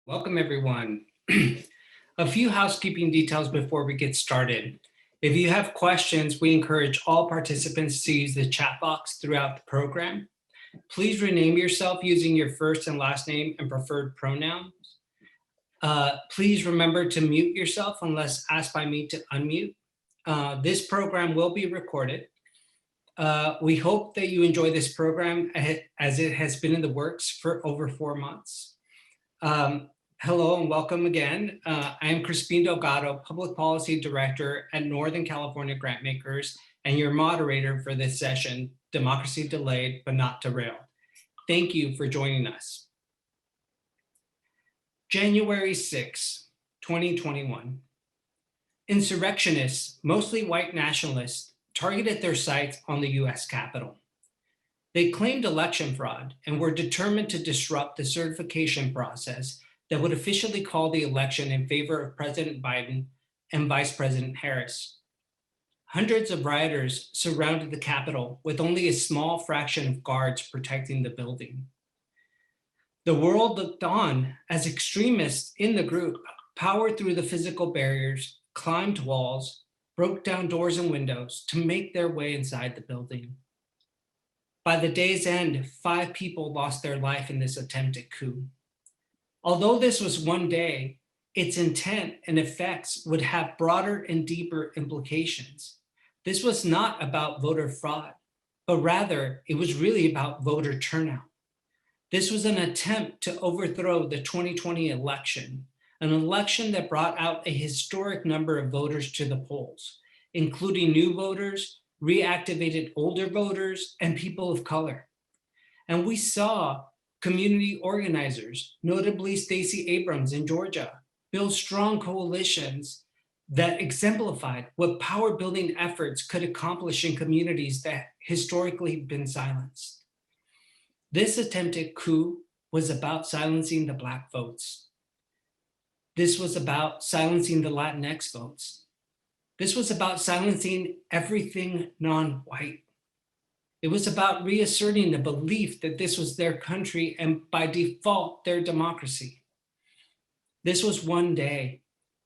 Welcome, everyone. A few housekeeping details before we get started. If you have questions, we encourage all participants to use the chat box throughout the program. Please rename yourself using your first and last name and preferred pronouns. Please remember to mute yourself unless asked by me to unmute. This program will be recorded. We hope that you enjoy this program as it has been in the works for over 4 months. Hello and welcome again. I am Crispin Delgado, Public Policy Director at Northern California Grantmakers and your moderator for this session, Democracy Delayed but Not Derailed. Thank you for joining us. January 6, 2021. Insurrectionists, mostly white nationalists, targeted their sights on the US Capitol. They claimed election fraud and were determined to disrupt the certification process that would officially call the election in favor of President Biden and Vice President Harris. Hundreds of rioters surrounded the Capitol with only a small fraction of guards protecting the building. The world looked on as extremists in the group powered through the physical barriers, climbed walls, broke down doors and windows to make their way inside the building. By the day's end, 5 people lost their life in this attempted coup. Although this was one day, its intent and effects would have broader and deeper implications. This was not about voter fraud, but rather it was really about voter turnout. This was an attempt to overthrow the 2020 election, an election that brought out a historic number of voters to the polls, including new voters, reactivated older voters, and people of color. And we saw community organizers, notably Stacey Abrams in Georgia, build strong coalitions that exemplified what power building efforts could accomplish in communities that historically have been silenced. This attempted coup was about silencing the Black votes. This was about silencing the Latinx votes. This was about silencing everything non-white. It was about reasserting the belief that this was their country and by default, their democracy. This was one day,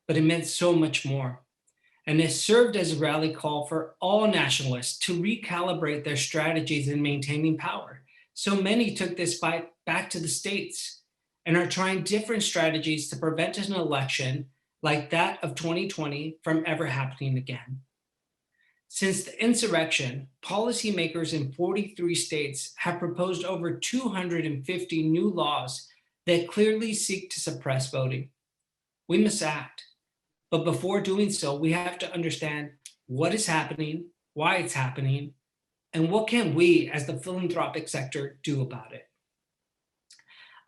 but it meant so much more. And it served as a rally call for all nationalists to recalibrate their strategies in maintaining power. So many took this fight back to the states and are trying different strategies to prevent an election like that of 2020 from ever happening again. Since the insurrection, policymakers in 43 states have proposed over 250 new laws that clearly seek to suppress voting. We must act, but before doing so, we have to understand what is happening, why it's happening, and what can we as the philanthropic sector do about it.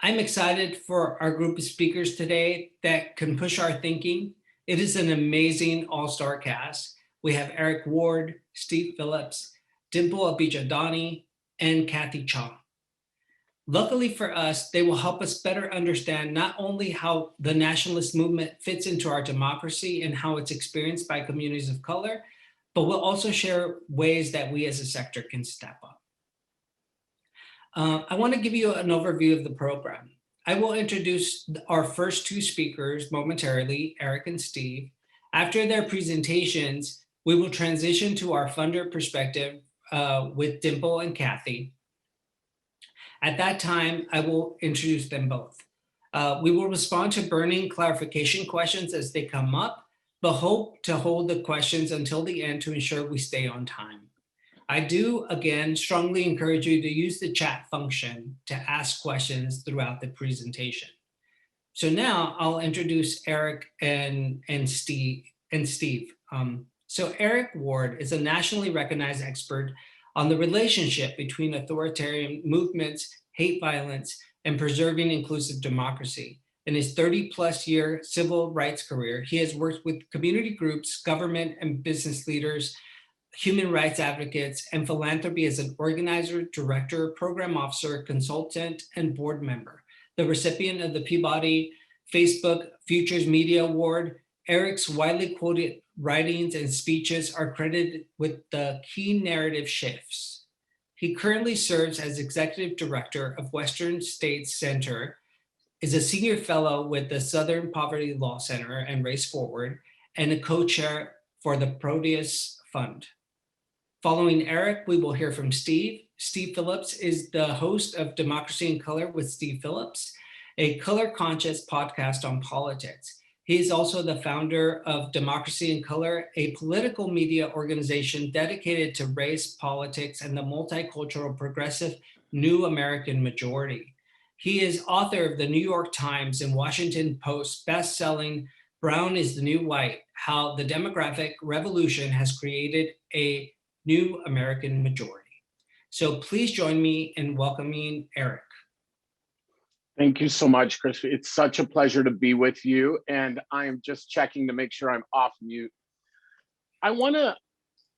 I'm excited for our group of speakers today that can push our thinking. It is an amazing all-star cast. We have Eric Ward, Steve Phillips, Dimple Abijadani, and Kathy Chong. Luckily for us, they will help us better understand not only how the nationalist movement fits into our democracy and how it's experienced by communities of color, but we'll also share ways that we as a sector can step up. I want to give you an overview of the program. I will introduce our first 2 speakers momentarily, Eric and Steve. After their presentations, we will transition to our funder perspective with Dimple and Kathy. At that time, I will introduce them both. We will respond to burning clarification questions as they come up, but hope to hold the questions until the end to ensure we stay on time. I do, again, strongly encourage you to use the chat function to ask questions throughout the presentation. So now I'll introduce Eric and Steve. So Eric Ward is a nationally recognized expert on the relationship between authoritarian movements, hate violence, and preserving inclusive democracy. In his 30-plus year civil rights career, he has worked with community groups, government and business leaders, human rights advocates, and philanthropy as an organizer, director, program officer, consultant, and board member. The recipient of the Peabody Facebook Futures Media Award, Eric's widely quoted writings and speeches are credited with the key narrative shifts. He currently serves as executive director of Western States Center is a senior fellow with the Southern Poverty Law Center and Race Forward, and a co-chair for the Proteus Fund. Following Eric, we will hear from Steve. Steve Phillips is the host of Democracy in Color with Steve Phillips, a color-conscious podcast on politics. He is also the founder of Democracy in Color, a political media organization dedicated to race, politics, and the multicultural progressive New American Majority. He is author of the New York Times and Washington Post best-selling Brown is the New White: How the Demographic Revolution Has Created a New American Majority. So please join me in welcoming Eric. Thank you so much, Chris. It's such a pleasure to be with you. And I'm just checking to make sure I'm off mute. I want to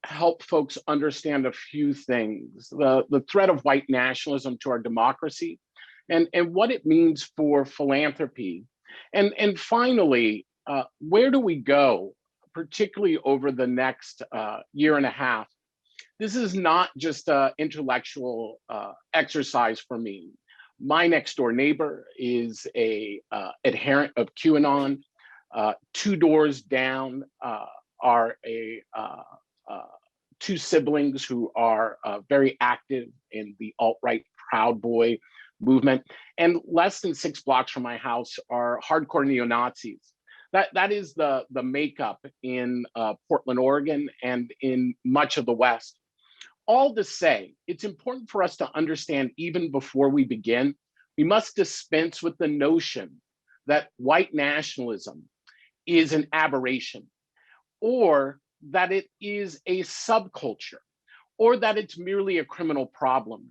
help folks understand a few things. The threat of white nationalism to our democracy and what it means for philanthropy. And finally, where do we go, particularly over the next year and a half? This is not just an intellectual exercise for me. My next door neighbor is a adherent of QAnon. Two doors down are two siblings who are very active in the alt-right Proud Boy movement. And less than 6 blocks from my house are hardcore neo-Nazis. That is the makeup in Portland, Oregon, and in much of the West. All to say, it's important for us to understand, even before we begin, we must dispense with the notion that white nationalism is an aberration, or that it is a subculture, or that it's merely a criminal problem.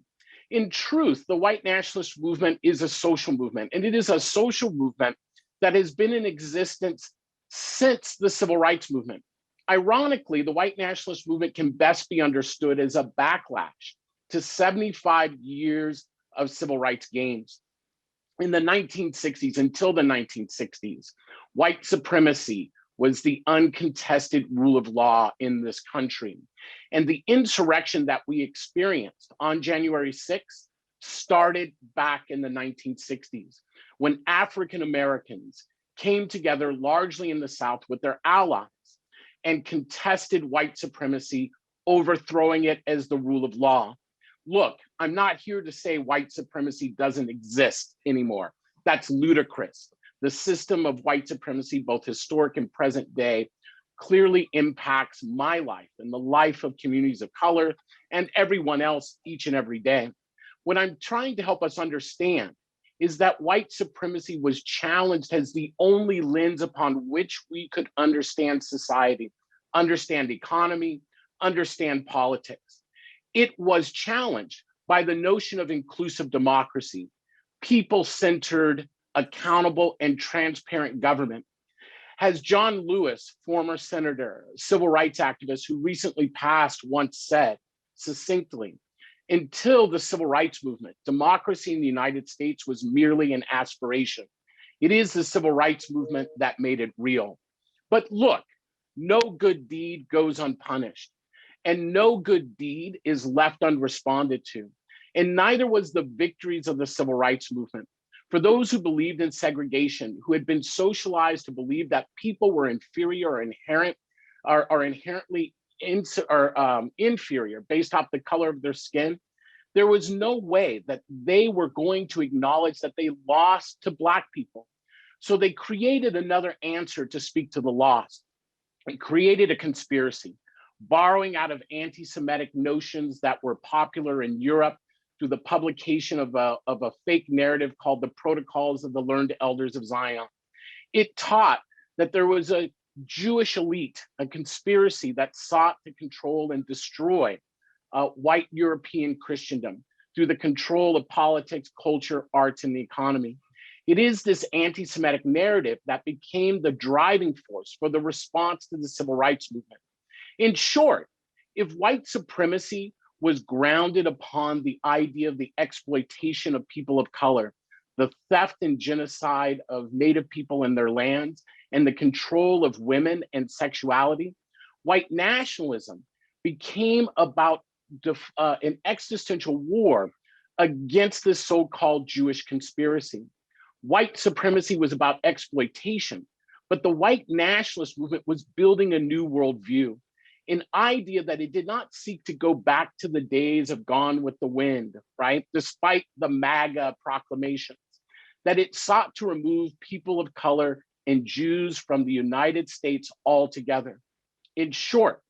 In truth, the white nationalist movement is a social movement, and it is a social movement that has been in existence since the civil rights movement. Ironically, the white nationalist movement can best be understood as a backlash to 75 years of civil rights gains. In the 1960s, until the 1960s, white supremacy was the uncontested rule of law in this country. And the insurrection that we experienced on January 6th started back in the 1960s, when African Americans came together largely in the South with their allies and contested white supremacy, overthrowing it as the rule of law. Look, I'm not here to say white supremacy doesn't exist anymore. That's ludicrous. The system of white supremacy, both historic and present day, clearly impacts my life and the life of communities of color and everyone else each and every day. What I'm trying to help us understand is that white supremacy was challenged as the only lens upon which we could understand society, understand economy, understand politics. It was challenged by the notion of inclusive democracy, people-centered, accountable, and transparent government. As John Lewis, former senator, civil rights activist who recently passed, once said succinctly, until the civil rights movement, democracy in the United States was merely an aspiration. It is the civil rights movement that made it real. But look, no good deed goes unpunished, and no good deed is left unresponded to. And neither was the victories of the civil rights movement. For those who believed in segregation, who had been socialized to believe that people were inferior or inherently inferior based off the color of their skin, there was no way that they were going to acknowledge that they lost to Black people. So they created another answer to speak to the lost. They created a conspiracy, borrowing out of anti-Semitic notions that were popular in Europe through the publication of a fake narrative called the Protocols of the Learned Elders of Zion. It taught that there was a Jewish elite, a conspiracy that sought to control and destroy white European Christendom through the control of politics, culture, arts, and the economy. It is this anti-Semitic narrative that became the driving force for the response to the civil rights movement. In short, if white supremacy was grounded upon the idea of the exploitation of people of color, the theft and genocide of Native people in their lands, and the control of women and sexuality, white nationalism became about an existential war against this so-called Jewish conspiracy. White supremacy was about exploitation, but the white nationalist movement was building a new worldview, an idea that it did not seek to go back to the days of Gone with the Wind, right? Despite the MAGA proclamations, that it sought to remove people of color and Jews from the United States altogether. In short,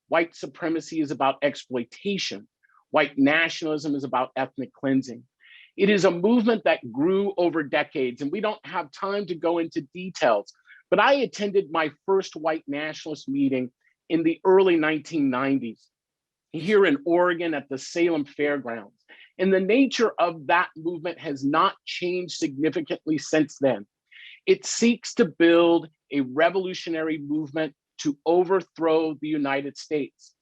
white supremacy is about exploitation. White nationalism is about ethnic cleansing. It is a movement that grew over decades, and we don't have time to go into details, but I attended my first white nationalist meeting in the early 1990s here in Oregon at the Salem Fairgrounds. And the nature of that movement has not changed significantly since then. It seeks to build a revolutionary movement to overthrow the United States.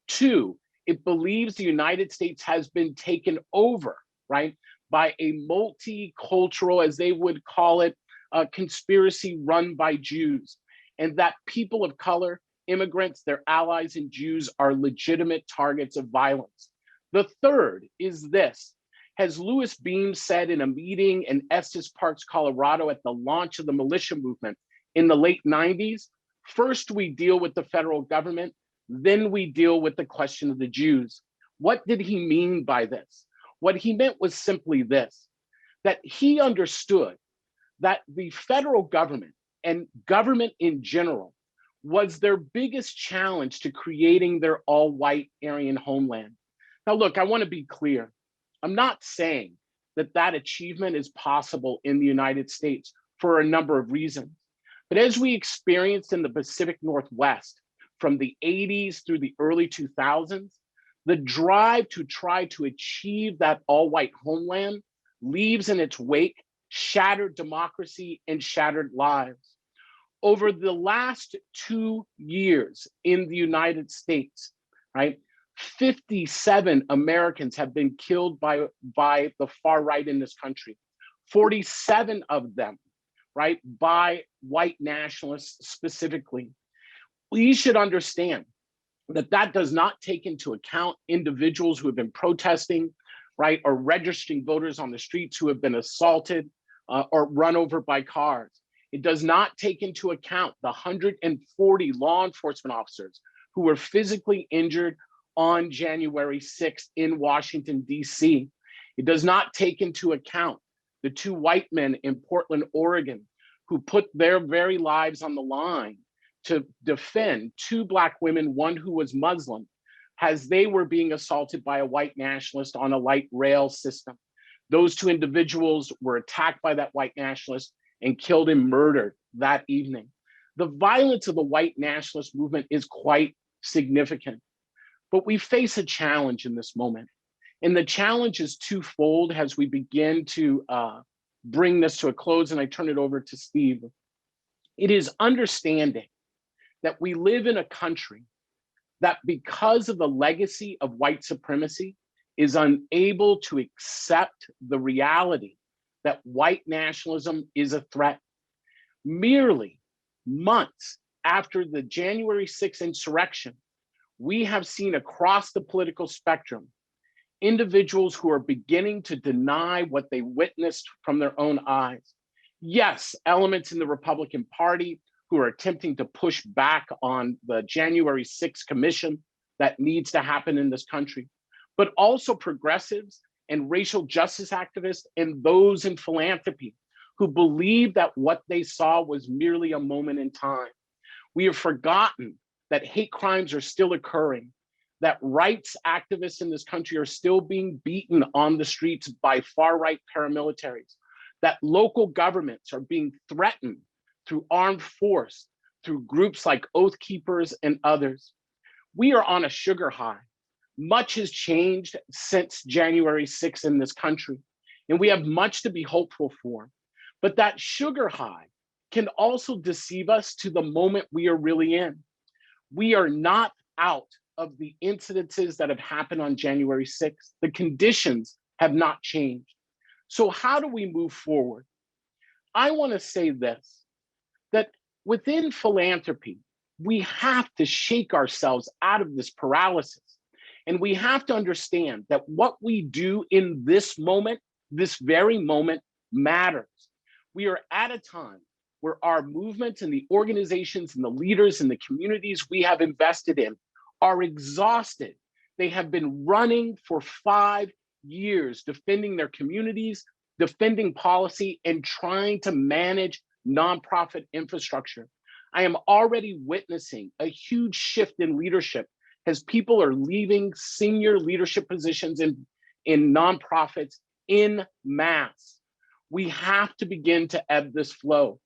Two, it believes the United States has been taken over, right, by a multicultural, as they would call it, conspiracy run by Jews, and that people of color, immigrants, their allies, and Jews are legitimate targets of violence. The third is this. As Louis Beam said in a meeting in Estes Parks, Colorado at the launch of the militia movement in the late 90s, first we deal with the federal government, then we deal with the question of the Jews. What did he mean by this? What he meant was simply this, that he understood that the federal government and government in general was their biggest challenge to creating their all-white Aryan homeland. Now, look, I want to be clear. I'm not saying that that achievement is possible in the United States for a number of reasons. But as we experienced in the Pacific Northwest from the 80s through the early 2000s, the drive to try to achieve that all-white homeland leaves in its wake shattered democracy and shattered lives. Over the last 2 years in the United States, right, 57 Americans have been killed by the far right in this country, 47 of them, right, by white nationalists specifically. We should understand that that does not take into account individuals who have been protesting, right, or registering voters on the streets who have been assaulted or run over by cars. It does not take into account the 140 law enforcement officers who were physically injured on January 6th in Washington, D.C. It does not take into account the 2 white men in Portland, Oregon, who put their very lives on the line to defend 2 Black women, one who was Muslim, as they were being assaulted by a white nationalist on a light rail system. Those 2 individuals were attacked by that white nationalist and killed and murdered that evening. The violence of the white nationalist movement is quite significant, but we face a challenge in this moment. And the challenge is twofold as we begin to bring this to a close, and I turn it over to Steve. It is understanding that we live in a country that, because of the legacy of white supremacy, is unable to accept the reality that white nationalism is a threat. Merely months after the January 6th insurrection, we have seen across the political spectrum individuals who are beginning to deny what they witnessed from their own eyes. Yes, elements in the Republican Party who are attempting to push back on the January 6th commission that needs to happen in this country, but also progressives and racial justice activists and those in philanthropy who believe that what they saw was merely a moment in time. We have forgotten that hate crimes are still occurring, that rights activists in this country are still being beaten on the streets by far-right paramilitaries, that local governments are being threatened through armed force, through groups like Oath Keepers and others. We are on a sugar high. Much has changed since January 6th in this country, and we have much to be hopeful for. But that sugar high can also deceive us to the moment we are really in. We are not out of the incidences that have happened on January 6th. The conditions have not changed. So how do we move forward? I want to say this, that within philanthropy, we have to shake ourselves out of this paralysis. And we have to understand that what we do in this moment, this very moment, matters. We are at a time where our movements and the organizations and the leaders and the communities we have invested in are exhausted. They have been running for 5 years, defending their communities, defending policy, and trying to manage nonprofit infrastructure. I am already witnessing a huge shift in leadership as people are leaving senior leadership positions in nonprofits in mass. We have to begin to ebb this flow.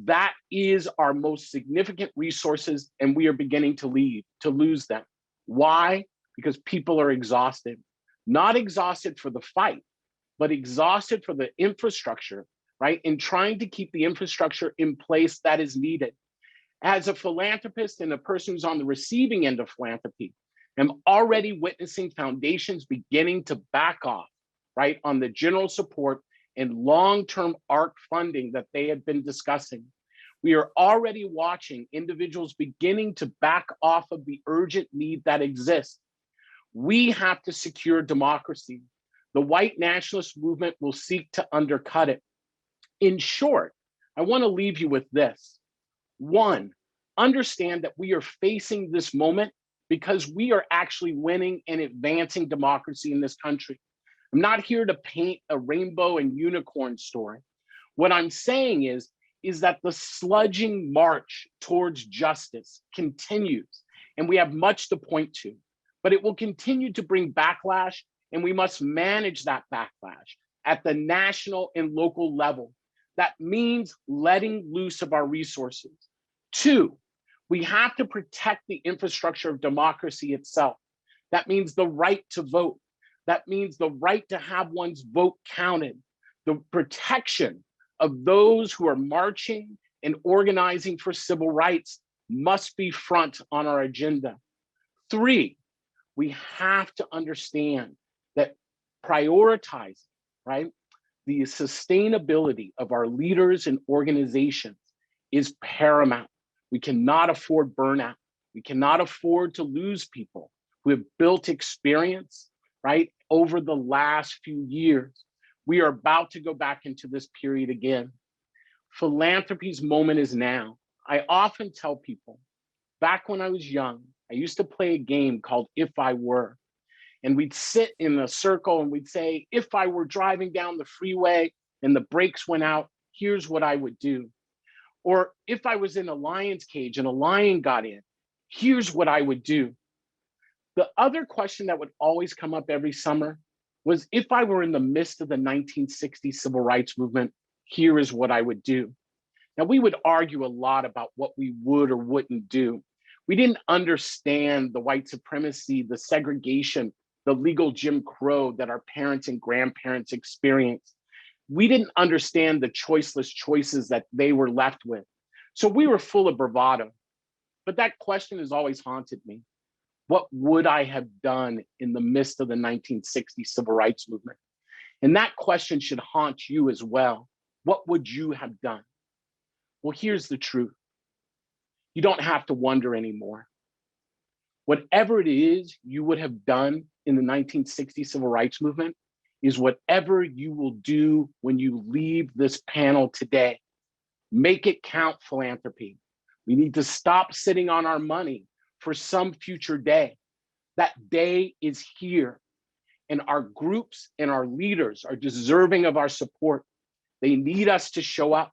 That is our most significant resources, and we are beginning to lose them. Why? Because people are exhausted. Not exhausted for the fight, but exhausted for the infrastructure, right? And trying to keep the infrastructure in place that is needed. As a philanthropist and a person who's on the receiving end of philanthropy, I'm already witnessing foundations beginning to back off, right, on the general support and long-term ARC funding that they had been discussing. We are already watching individuals beginning to back off of the urgent need that exists. We have to secure democracy. The white nationalist movement will seek to undercut it. In short, I want to leave you with this. One, understand that we are facing this moment because we are actually winning and advancing democracy in this country. I'm not here to paint a rainbow and unicorn story. What I'm saying is that the sludging march towards justice continues, and we have much to point to, but it will continue to bring backlash, and we must manage that backlash at the national and local level. That means letting loose of our resources. Two, we have to protect the infrastructure of democracy itself. That means the right to vote. That means the right to have one's vote counted, the protection of those who are marching and organizing for civil rights must be front on our agenda. Three, we have to understand that prioritizing, right, the sustainability of our leaders and organizations is paramount. We cannot afford burnout. We cannot afford to lose people who have built experience, right, over the last few years. We are about to go back into this period again. Philanthropy's moment is now. I often tell people, back when I was young, I used to play a game called If I Were. And we'd sit in a circle and we'd say, if I were driving down the freeway and the brakes went out, here's what I would do. Or if I was in a lion's cage and a lion got in, here's what I would do. The other question that would always come up every summer was, if I were in the midst of the 1960s civil rights movement, here is what I would do. Now, we would argue a lot about what we would or wouldn't do. We didn't understand the white supremacy, the segregation, the legal Jim Crow that our parents and grandparents experienced. We didn't understand the choiceless choices that they were left with. So we were full of bravado. But that question has always haunted me. What would I have done in the midst of the 1960s civil rights movement? And that question should haunt you as well. What would you have done? Well, here's the truth. You don't have to wonder anymore. Whatever it is you would have done in the 1960s civil rights movement is whatever you will do when you leave this panel today. Make it count, philanthropy. We need to stop sitting on our money for some future day. That day is here, and our groups and our leaders are deserving of our support. They need us to show up.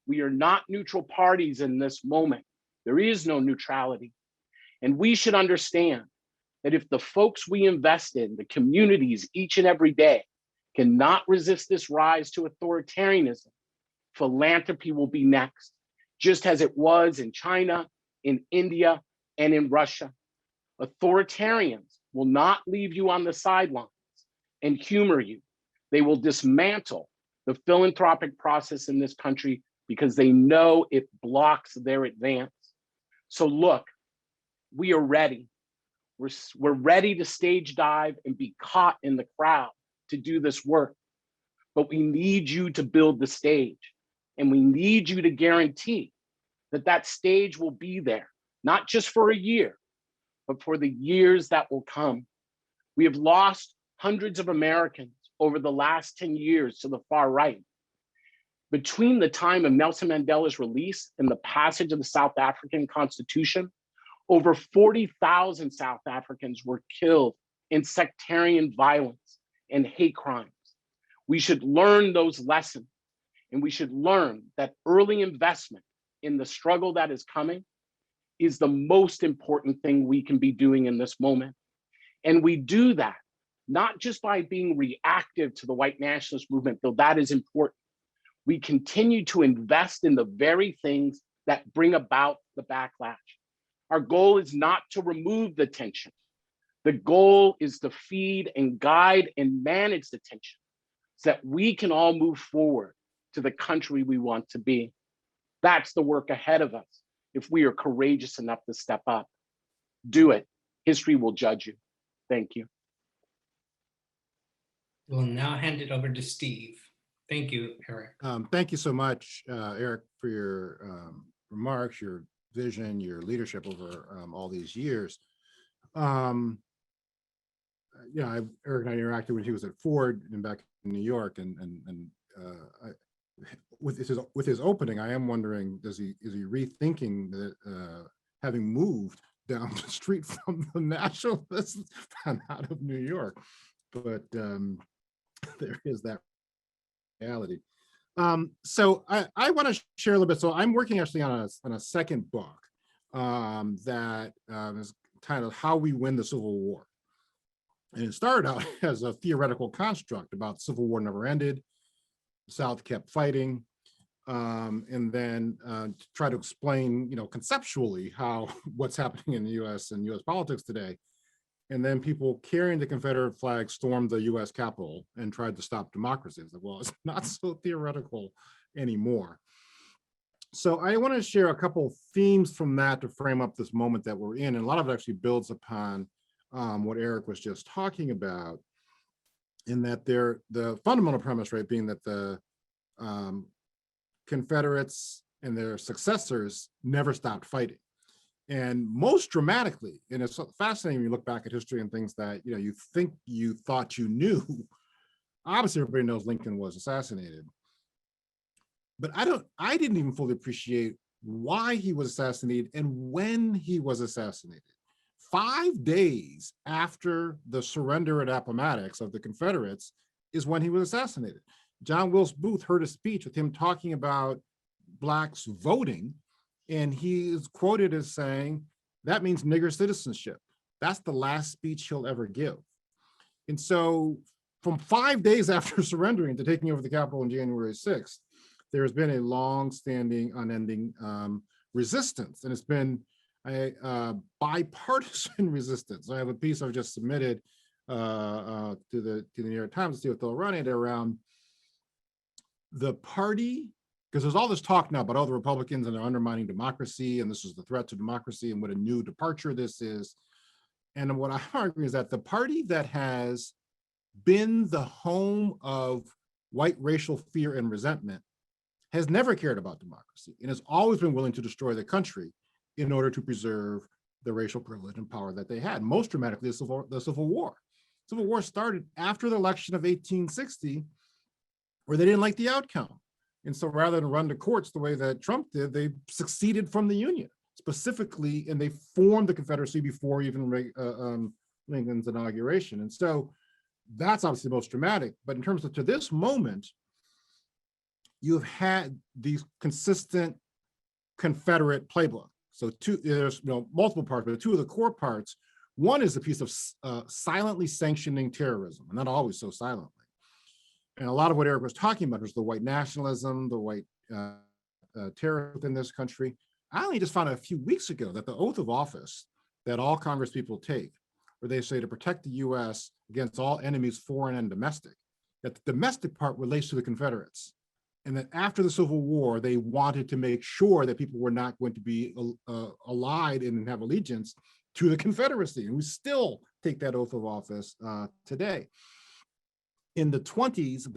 We are not neutral parties in this moment. There is no neutrality. And we should understand that if the folks we invest in, the communities each and every day, cannot resist this rise to authoritarianism, philanthropy will be next, just as it was in China, in India, and in Russia. Authoritarians will not leave you on the sidelines and humor you. They will dismantle the philanthropic process in this country because they know it blocks their advance. So look, we are ready. We're ready to stage dive and be caught in the crowd to do this work. But we need you to build the stage, and we need you to guarantee that that stage will be there, not just for a year, but for the years that will come. We have lost hundreds of Americans over the last 10 years to the far right. Between the time of Nelson Mandela's release and the passage of the South African Constitution, over 40,000 South Africans were killed in sectarian violence and hate crimes. We should learn those lessons, and we should learn that early investment in the struggle that is coming is the most important thing we can be doing in this moment. And we do that not just by being reactive to the white nationalist movement, though that is important. We continue to invest in the very things that bring about the backlash. Our goal is not to remove the tension. The goal is to feed and guide and manage the tension so that we can all move forward to the country we want to be. That's the work ahead of us if we are courageous enough to step up. Do it. History will judge you. Thank you. We'll now hand it over to Steve. Thank you, Eric. Thank you so much, Eric, for your remarks, your vision, your leadership over all these years. Eric and I interacted when he was at Ford and back in New York, and with his opening, I am wondering, is he rethinking that having moved down the street from the nationalists and out of New York? But there is that reality. So I want to share a little bit. So I'm working actually on a second book that is titled "How We Win the Civil War." And it started out as a theoretical construct about the Civil War never ended, the South kept fighting, and then to try to explain, conceptually how what's happening in the U.S. and U.S. politics today. And then people carrying the Confederate flag stormed the U.S. Capitol and tried to stop democracy. It's like, well, it's not so theoretical anymore. So I want to share a couple of themes from that to frame up this moment that we're in. And a lot of it actually builds upon what Eric was just talking about, in that the fundamental premise, right, being that the Confederates and their successors never stopped fighting. And most dramatically, and it's fascinating when you look back at history and things that you think you thought you knew. Obviously, everybody knows Lincoln was assassinated, but I didn't even fully appreciate why he was assassinated and when he was assassinated. 5 days after the surrender at Appomattox of the Confederates is when he was assassinated. John Wilkes Booth heard a speech with him talking about Blacks voting, and he is quoted as saying, "That means nigger citizenship." That's the last speech he'll ever give. And so from 5 days after surrendering to taking over the Capitol on January 6th, there's been a long-standing, unending resistance. And it's been a bipartisan resistance. I have a piece I've just submitted to the New York Times to see what they'll run it around the party, because there's all this talk now about all the Republicans and they're undermining democracy, and this is the threat to democracy and what a new departure this is. And what I argue is that the party that has been the home of white racial fear and resentment has never cared about democracy and has always been willing to destroy the country in order to preserve the racial privilege and power that they had. Most dramatically, the Civil War. Civil War started after the election of 1860, where they didn't like the outcome. And so rather than run to courts the way that Trump did, they seceded from the Union specifically, and they formed the Confederacy before even Lincoln's inauguration. And so that's obviously the most dramatic. But in terms of to this moment, you've had these consistent Confederate playbook. So there's multiple parts, but two of the core parts. One is the piece of silently sanctioning terrorism, and not always so silently. And a lot of what Eric was talking about was the white nationalism, the white terror within this country. I only just found out a few weeks ago that the oath of office that all Congress people take, where they say to protect the U.S. against all enemies, foreign and domestic, that the domestic part relates to the Confederates. And that after the Civil War, they wanted to make sure that people were not going to be allied and have allegiance to the Confederacy. And we still take that oath of office today. In the 20s,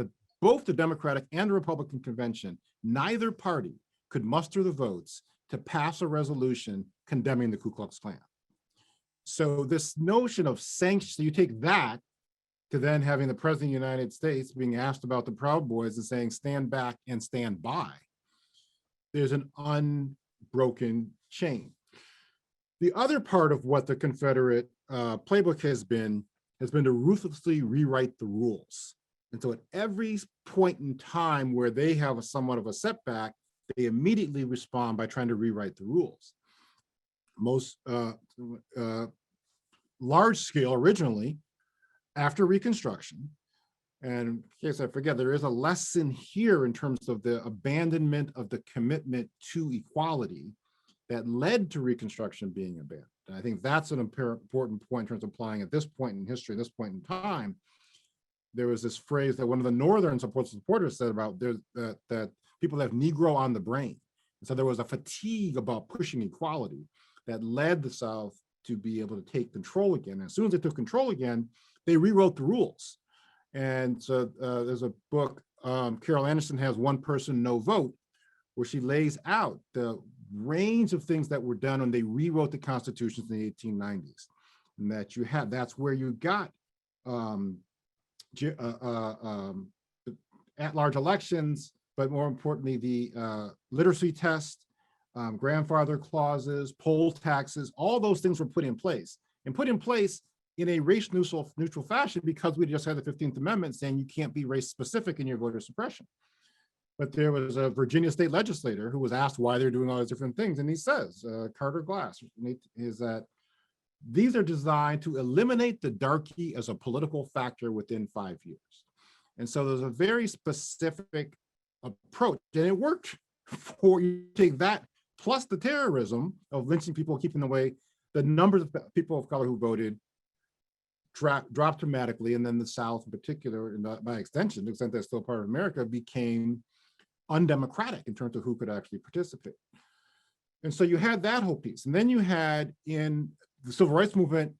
both the Democratic and the Republican convention, neither party could muster the votes to pass a resolution condemning the Ku Klux Klan. So this notion of sanctions, so you take that to then having the President of the United States being asked about the Proud Boys and saying, stand back and stand by. There's an unbroken chain. The other part of what the Confederate playbook has been to ruthlessly rewrite the rules. And so at every point in time where they have somewhat of a setback, they immediately respond by trying to rewrite the rules. Most large scale originally after Reconstruction. And in case I forget, there is a lesson here in terms of the abandonment of the commitment to equality that led to Reconstruction being abandoned. And I think that's an important point in terms of applying at this point in history, this point in time. There was this phrase that one of the Northern supporters said about that people have Negro on the brain. And so there was a fatigue about pushing equality that led the South to be able to take control again. And as soon as they took control again, they rewrote the rules. And so there's a book, Carol Anderson has One Person, No Vote, where she lays out the range of things that were done when they rewrote the constitutions in the 1890s. And that you had, that's where you got at-large elections, but more importantly, the literacy test, grandfather clauses, poll taxes, all those things were put in place, and put in place in a race neutral fashion, because we just had the 15th Amendment saying you can't be race specific in your voter suppression. But there was a Virginia state legislator who was asked why they're doing all these different things. And he says, Carter Glass, is that these are designed to eliminate the darky as a political factor within 5 years. And so there's a very specific approach, and it worked. For you take that plus the terrorism of lynching people, keeping away, the numbers of people of color who voted dropped dramatically. And then the South in particular, and by extension, to the extent that's still part of America, became undemocratic in terms of who could actually participate. And so you had that whole piece. And then you had in the civil rights movement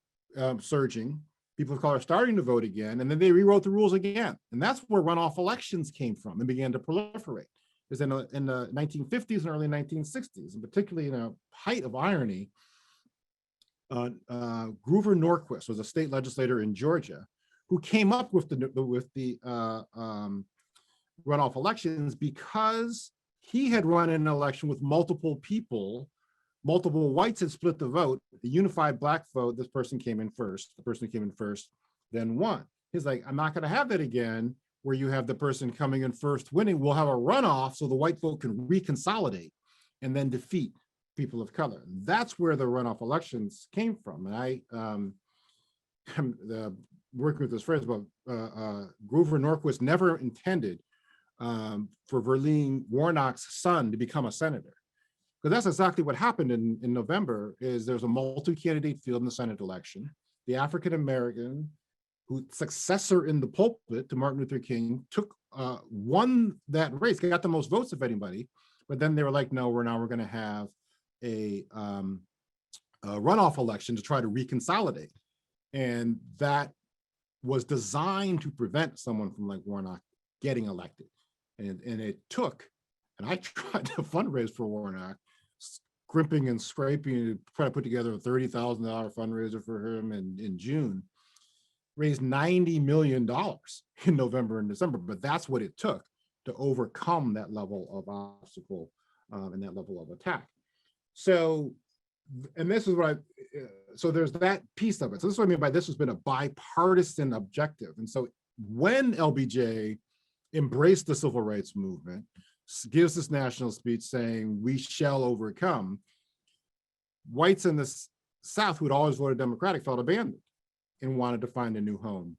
surging, people of color starting to vote again, and then they rewrote the rules again. And that's where runoff elections came from and began to proliferate. It was in the 1950s and early 1960s, and particularly in a height of irony, Grover Norquist was a state legislator in Georgia who came up with the runoff elections because he had run an election with multiple people, multiple whites had split the vote, the unified black vote, this person came in first, the person who came in first then won. He's like, I'm not going to have that again, where you have the person coming in first winning. We'll have a runoff so the white vote can reconsolidate and then defeat people of color. That's where the runoff elections came from. And I am working with this phrase about Grover Norquist never intended for Verlene Warnock's son to become a senator. Because that's exactly what happened in November. Is there's a multi-candidate field in the Senate election. The African-American who successor in the pulpit to Martin Luther King won that race, got the most votes of anybody, but then they were like, no, we're going to have a runoff election to try to reconsolidate. And that was designed to prevent someone from like Warnock getting elected. And it took, and I tried to fundraise for Warnock, scrimping and scraping to try to put together a $30,000 fundraiser for him in June. Raised $90 million in November and December, but that's what it took to overcome that level of obstacle and that level of attack. So, and this is what so there's that piece of it. So this is what I mean by this has been a bipartisan objective. And so when LBJ embraced the civil rights movement, gives this national speech saying, we shall overcome, whites in the South who had always voted Democratic felt abandoned and wanted to find a new home.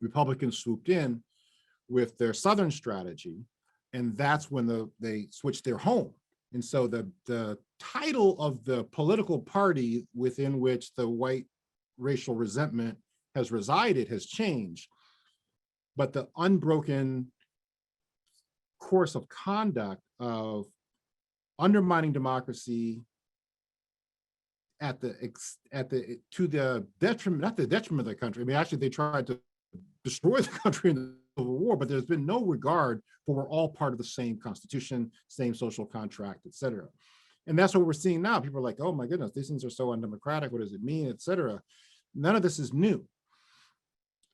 Republicans swooped in with their Southern strategy, and that's when they switched their home. And so the title of the political party within which the white racial resentment has resided has changed, but the unbroken course of conduct of undermining democracy to the detriment, not the detriment of the country. I mean, actually, they tried to destroy the country in the Civil War, but there's been no regard for we're all part of the same constitution, same social contract, et cetera. And that's what we're seeing now. People are like, oh my goodness, these things are so undemocratic. What does it mean, et cetera? None of this is new.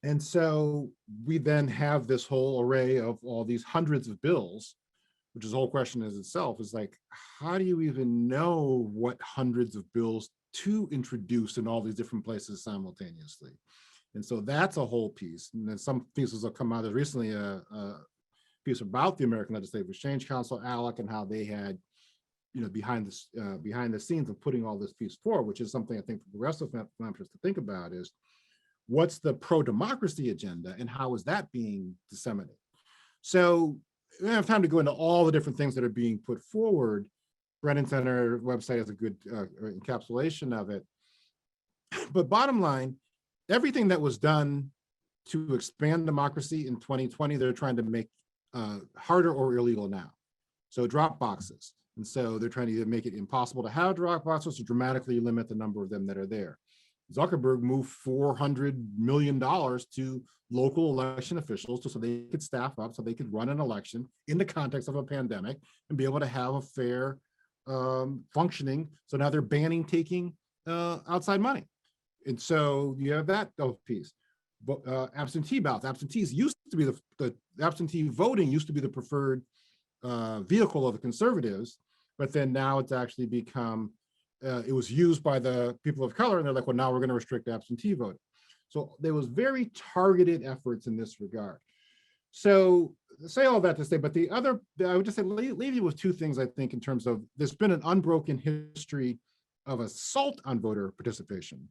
And so we then have this whole array of all these hundreds of bills, which is the whole question is itself, is like, how do you even know what hundreds of bills to introduce in all these different places simultaneously? And so that's a whole piece. And then some pieces will come out. There's recently a piece about the American Legislative Exchange Council, ALEC, and how they had, behind the scenes of putting all this piece forward, which is something I think for progressive philanthropists to think about is, what's the pro-democracy agenda and how is that being disseminated? So we don't have time to go into all the different things that are being put forward. Brennan Center website has a good encapsulation of it. But bottom line, everything that was done to expand democracy in 2020, they're trying to make harder or illegal now. So drop boxes. And so they're trying to either make it impossible to have drop boxes or dramatically limit the number of them that are there. Zuckerberg moved $400 million to local election officials so they could staff up, so they could run an election in the context of a pandemic and be able to have a fair functioning. So now they're banning taking outside money. And so you have that piece. But absentee ballots, absentee voting used to be the preferred vehicle of the conservatives, but then now it's actually become, it was used by the people of color, and they're like, well, now we're going to restrict absentee voting. So there was very targeted efforts in this regard. So say all that to say, but the other, I would just say, leave you with two things, I think, in terms of there's been an unbroken history of assault on voter participation.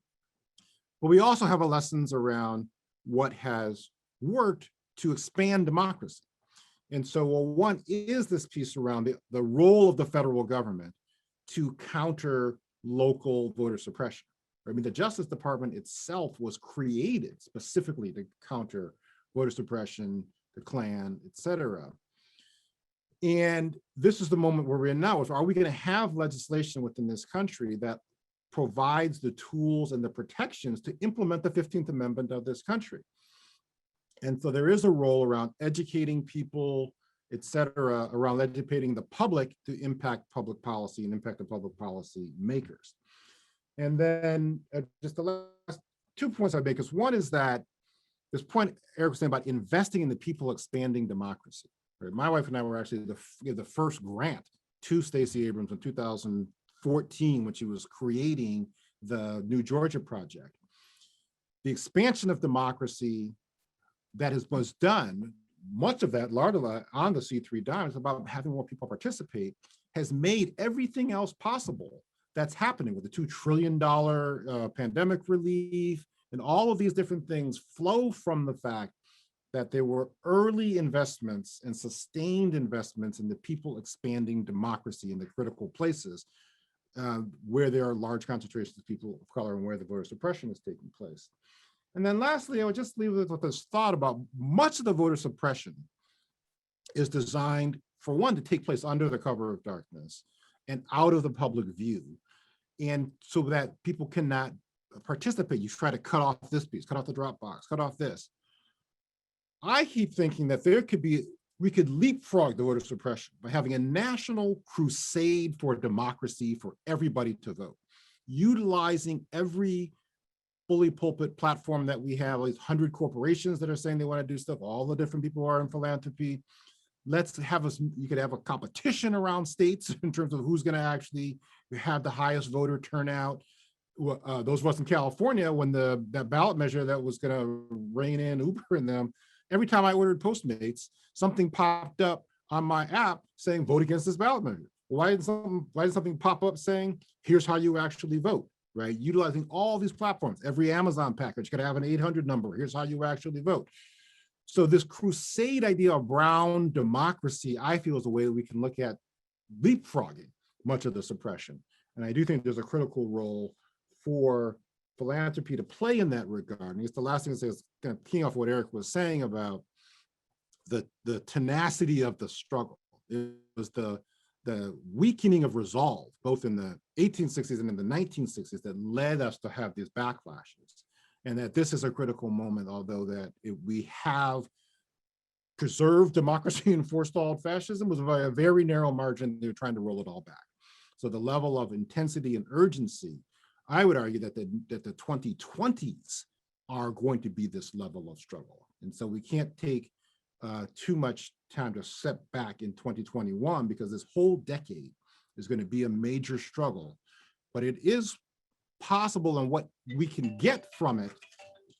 But we also have lessons around what has worked to expand democracy. And so, well, one is this piece around the role of the federal government to counter local voter suppression. I mean, the Justice Department itself was created specifically to counter voter suppression, the Klan, et cetera. And this is the moment where we're in now. Are we going to have legislation within this country that provides the tools and the protections to implement the 15th Amendment of this country? And so there is a role around educating people, et cetera, around educating the public to impact public policy and impact the public policy makers. And then just the last 2 points I make is, one is that this point Eric was saying about investing in the people, expanding democracy. Right? My wife and I were actually the first grant to Stacey Abrams in 2014 when she was creating the New Georgia Project. The expansion of democracy that was done, much of that, largely on the C3 dime, is about having more people participate, has made everything else possible that's happening with the $2 trillion pandemic relief, and all of these different things flow from the fact that there were early investments and sustained investments in the people expanding democracy in the critical places where there are large concentrations of people of color and where the voter suppression is taking place. And then lastly, I would just leave it with this thought about much of the voter suppression is designed, for one, to take place under the cover of darkness and out of the public view. And so that people cannot participate. You try to cut off this piece, cut off the Dropbox, cut off this. I keep thinking that we could leapfrog the voter suppression by having a national crusade for democracy for everybody to vote, utilizing every fully pulpit platform that we have, all these 100 corporations that are saying they want to do stuff, all the different people who are in philanthropy. You could have a competition around states in terms of who's going to actually have the highest voter turnout. Those of us in California, when that ballot measure that was going to rein in Uber and them, every time I ordered Postmates, something popped up on my app saying vote against this ballot measure. Why did something pop up saying here's how you actually vote? Right, utilizing all these platforms. Every Amazon package could have an 800 number. Here's how you actually vote. So this crusade idea of brown democracy, I feel, is a way that we can look at leapfrogging much of the suppression. And I do think there's a critical role for philanthropy to play in that regard. And it's the last thing to say is kind of keying off what Eric was saying about the tenacity of the struggle. It was the weakening of resolve, both in the 1860s and in the 1960s, that led us to have these backflashes. And that this is a critical moment, although that we have preserved democracy and forestalled fascism, was by a very narrow margin. They're trying to roll it all back. So the level of intensity and urgency, I would argue that the 2020s are going to be this level of struggle. And so we can't take too much time to step back in 2021, because this whole decade is going to be a major struggle. But it is possible, and what we can get from it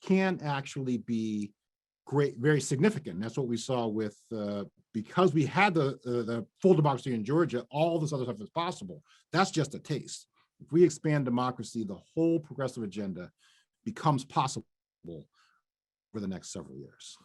can actually be great, very significant. And that's what we saw with, because we had the full democracy in Georgia, all this other stuff is possible. That's just a taste. If we expand democracy, the whole progressive agenda becomes possible for the next several years.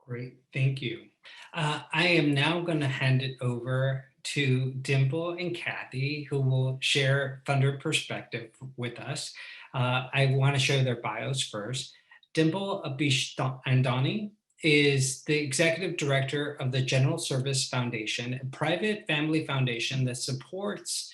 Great, thank you. I am now going to hand it over to Dimple and Kathy, who will share funder perspective with us. I want to share their bios first. Dimple Abishandani is the executive director of the General Service Foundation, a private family foundation that supports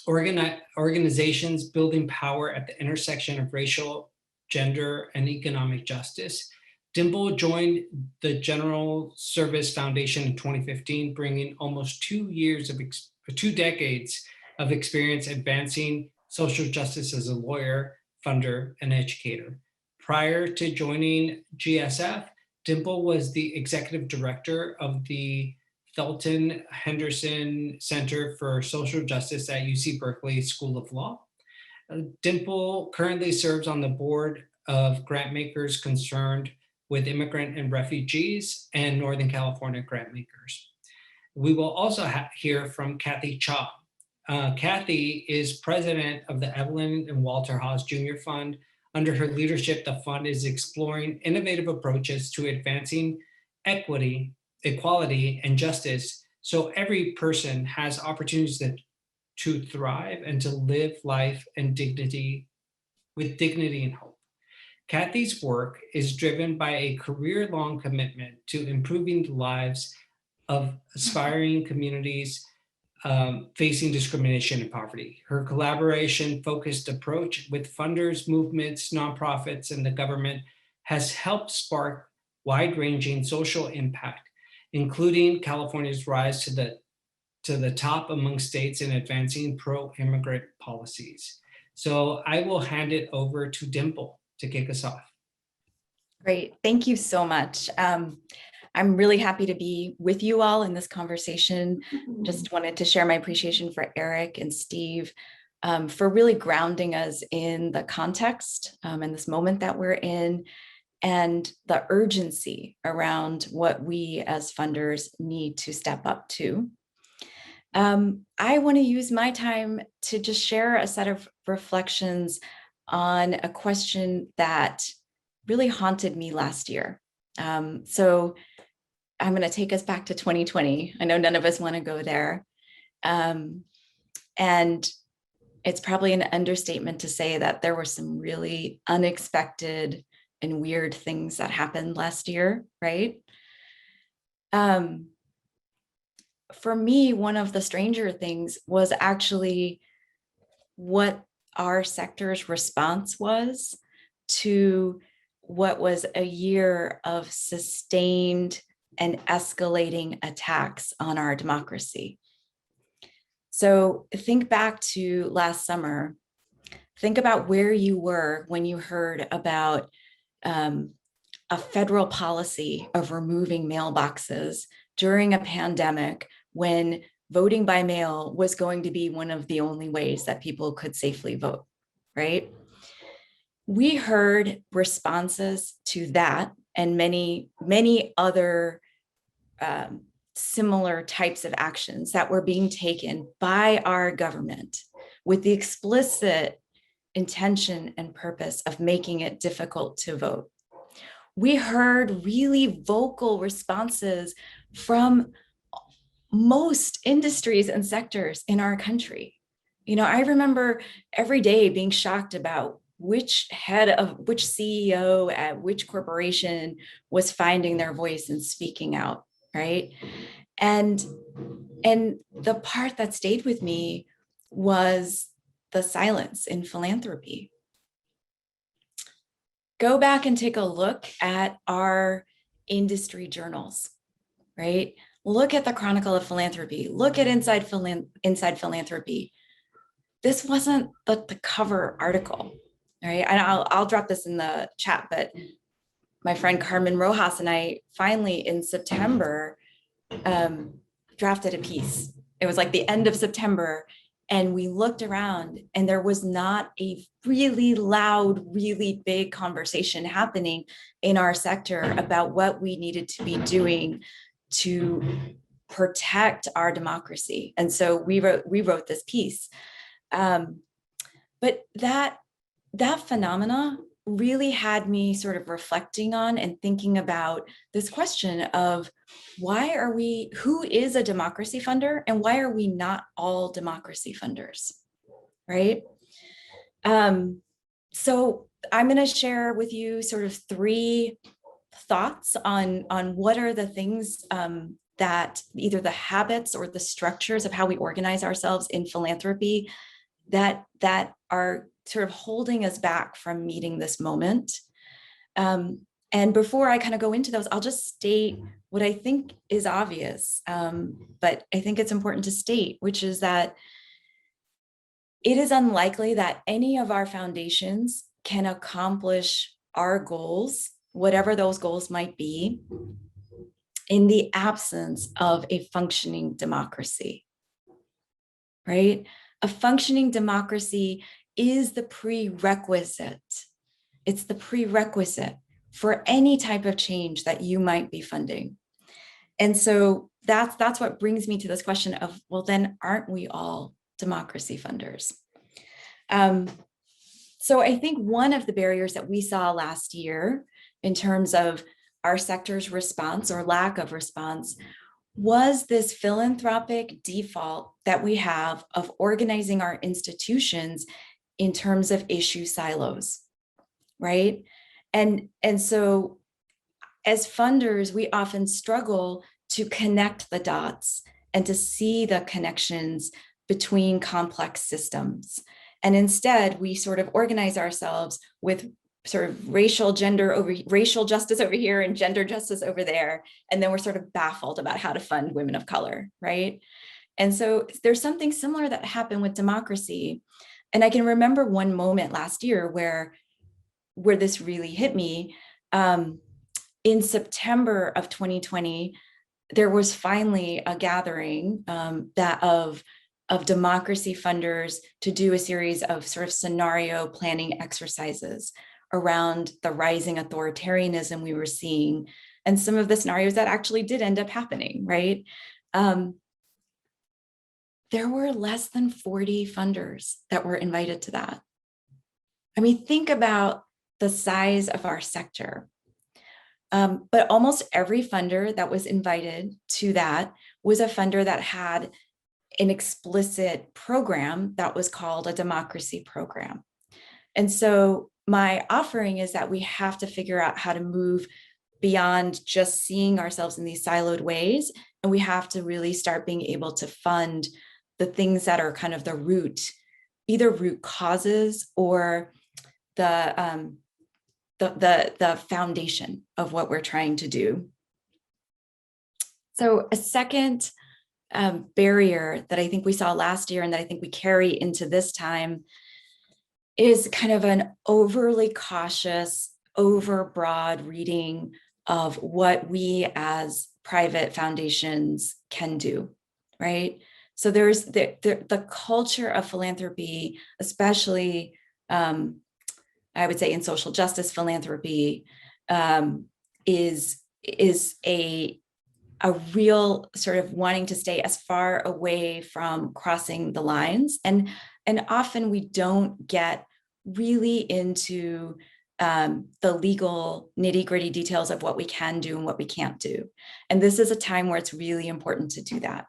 organizations building power at the intersection of racial, gender, and economic justice. Dimple joined the General Service Foundation in 2015, bringing almost 2 decades of experience advancing social justice as a lawyer, funder, and educator. Prior to joining GSF, Dimple was the executive director of the Felton Henderson Center for Social Justice at UC Berkeley School of Law. Dimple currently serves on the board of grantmakers concerned with immigrant and refugees and Northern California grantmakers. We will also hear from Kathy Cha. Kathy is president of the Evelyn and Walter Haas Jr. Fund. Under her leadership, the fund is exploring innovative approaches to advancing equity, equality, and justice so every person has opportunities to thrive and to live life and dignity with dignity and hope. Kathy's work is driven by a career-long commitment to improving the lives of aspiring communities facing discrimination and poverty. Her collaboration-focused approach with funders, movements, nonprofits, and the government has helped spark wide-ranging social impact, including California's rise to the top among states in advancing pro-immigrant policies. So I will hand it over to Dimple to kick us off. Great, thank you so much. I'm really happy to be with you all in this conversation. Just wanted to share my appreciation for Eric and Steve for really grounding us in the context and this moment that we're in, and the urgency around what we as funders need to step up to. I want to use my time to just share a set of reflections on a question that really haunted me last year. So I'm going to take us back to 2020. I know none of us want to go there. And it's probably an understatement to say that there were some really unexpected and weird things that happened last year, right? For me, one of the stranger things was actually what our sector's response was to what was a year of sustained and escalating attacks on our democracy. So think back to last summer. Think about where you were when you heard about a federal policy of removing mailboxes during a pandemic when voting by mail was going to be one of the only ways that people could safely vote, right? We heard responses to that and many, many other similar types of actions that were being taken by our government with the explicit intention and purpose of making it difficult to vote. We heard really vocal responses from most industries and sectors in our country. You know, I remember every day being shocked about which head of which CEO at which corporation was finding their voice and speaking out, right? And the part that stayed with me was the silence in philanthropy. Go back and take a look at our industry journals, right? Look at the Chronicle of Philanthropy. Look at Inside Philanthropy. this wasn't the cover article, right? And I'll drop this in the chat, but my friend Carmen Rojas and I finally in September drafted a piece. It was like the end of September, and we looked around and there was not a really loud, really big conversation happening in our sector about what we needed to be doing to protect our democracy. And so we wrote this piece. But that phenomena really had me sort of reflecting on and thinking about this question of who is a democracy funder and why are we not all democracy funders, right? So I'm going to share with you sort of 3 thoughts on what are the things that either the habits or the structures of how we organize ourselves in philanthropy that are sort of holding us back from meeting this moment. And before I kind of go into those, I'll just state what I think is obvious, but I think it's important to state, which is that it is unlikely that any of our foundations can accomplish our goals, whatever those goals might be, in the absence of a functioning democracy, right? A functioning democracy is the prerequisite. It's the prerequisite for any type of change that you might be funding. And so that's what brings me to this question of, well, then aren't we all democracy funders? So I think one of the barriers that we saw last year in terms of our sector's response or lack of response was this philanthropic default that we have of organizing our institutions in terms of issue silos, right? And so as funders, we often struggle to connect the dots and to see the connections between complex systems. And instead, we sort of organize ourselves with sort of racial justice over here and gender justice over there. And then we're sort of baffled about how to fund women of color, right? And so there's something similar that happened with democracy. And I can remember one moment last year where this really hit me. In September of 2020, there was finally a gathering of democracy funders to do a series of sort of scenario planning exercises around the rising authoritarianism we were seeing and some of the scenarios that actually did end up happening, right? There were less than 40 funders that were invited to that. I mean, think about the size of our sector. But almost every funder that was invited to that was a funder that had an explicit program that was called a democracy program. And so my offering is that we have to figure out how to move beyond just seeing ourselves in these siloed ways. And we have to really start being able to fund the things that are kind of the root, either root causes or the foundation of what we're trying to do. So a second barrier that I think we saw last year and that I think we carry into this time is kind of an overly cautious, overbroad reading of what we as private foundations can do, right? So there's the culture of philanthropy, especially I would say in social justice philanthropy, is a real sort of wanting to stay as far away from crossing the lines. And often we don't get really into the legal nitty-gritty details of what we can do and what we can't do. And this is a time where it's really important to do that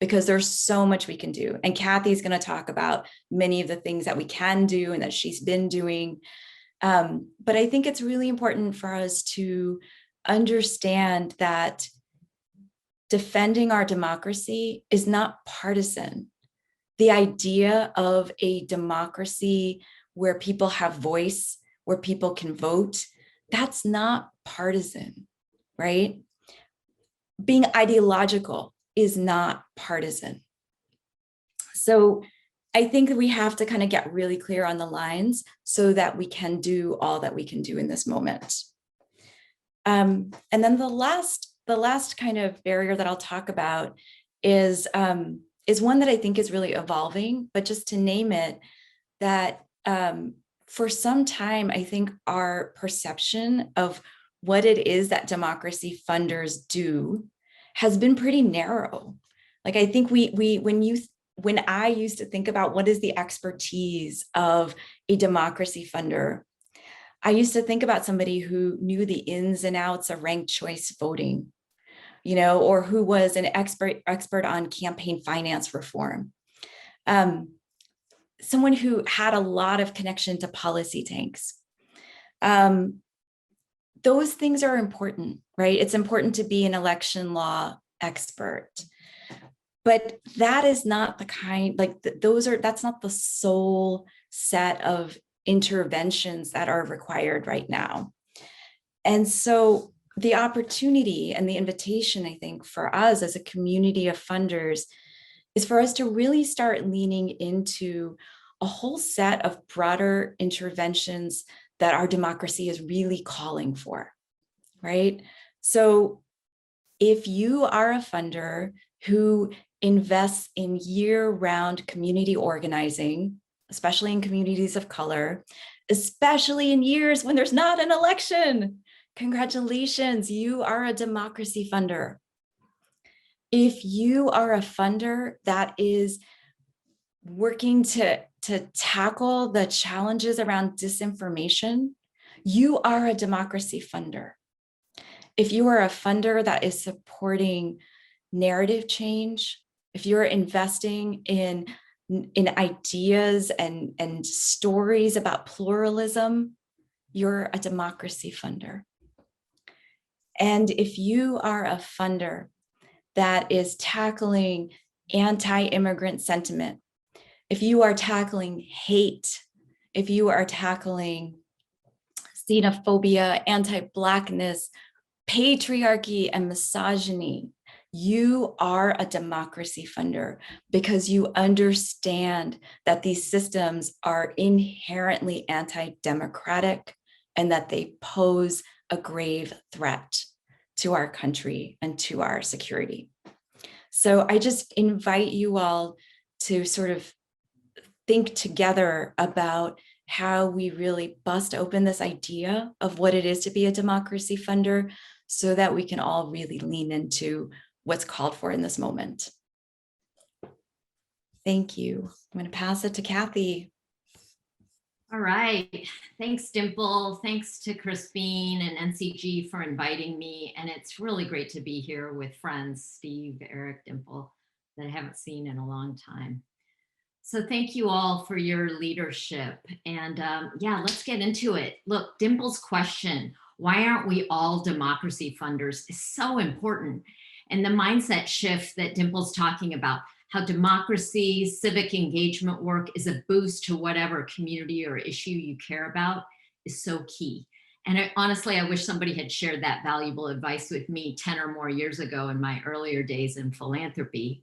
because there's so much we can do. And Kathy's going to talk about many of the things that we can do and that she's been doing. But I think it's really important for us to understand that defending our democracy is not partisan. The idea of a democracy where people have voice, where people can vote, that's not partisan, right? Being ideological is not partisan. So I think that we have to kind of get really clear on the lines so that we can do all that we can do in this moment. And then the last kind of barrier that I'll talk about is one that I think is really evolving, but just to name it, that for some time, I think our perception of what it is that democracy funders do has been pretty narrow. Like, I think when I used to think about what is the expertise of a democracy funder, I used to think about somebody who knew the ins and outs of ranked choice voting, or who was an expert on campaign finance reform. Someone who had a lot of connection to policy tanks. Those things are important, right? It's important to be an election law expert, but that is not the kind, that's not the sole set of interventions that are required right now. And so the opportunity and the invitation, I think, for us as a community of funders is for us to really start leaning into a whole set of broader interventions that our democracy is really calling for, right? So if you are a funder who invests in year-round community organizing, especially in communities of color, especially in years when there's not an election, congratulations, you are a democracy funder. If you are a funder that is working to tackle the challenges around disinformation, you are a democracy funder. If you are a funder that is supporting narrative change, if you're investing in ideas and stories about pluralism, you're a democracy funder. And if you are a funder that is tackling anti-immigrant sentiment, if you are tackling hate, if you are tackling xenophobia, anti-Blackness, patriarchy, and misogyny, you are a democracy funder because you understand that these systems are inherently anti-democratic and that they pose a grave threat to our country and to our security. So I just invite you all to sort of think together about how we really bust open this idea of what it is to be a democracy funder so that we can all really lean into what's called for in this moment. Thank you. I'm going to pass it to Kathy. All right. Thanks, Dimple. Thanks to Crispine and NCG for inviting me. And it's really great to be here with friends, Steve, Eric, Dimple, that I haven't seen in a long time. So thank you all for your leadership. And yeah, let's get into it. Look, Dimple's question, why aren't we all democracy funders, is so important. And the mindset shift that Dimple's talking about, how democracy, civic engagement work is a boost to whatever community or issue you care about, is so key. And honestly, I wish somebody had shared that valuable advice with me 10 or more years ago in my earlier days in philanthropy.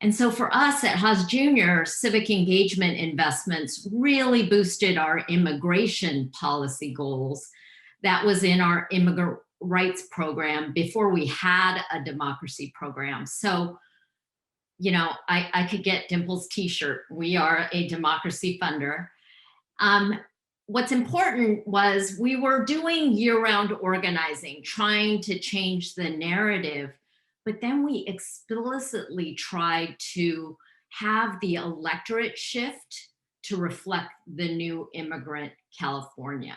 And so for us at Haas Jr., civic engagement investments really boosted our immigration policy goals. That was in our immigrant rights program before we had a democracy program. So, you know, I could get Dimple's t-shirt. We are a democracy funder. What's important was we were doing year-round organizing, trying to change the narrative, but then we explicitly tried to have the electorate shift to reflect the new immigrant California.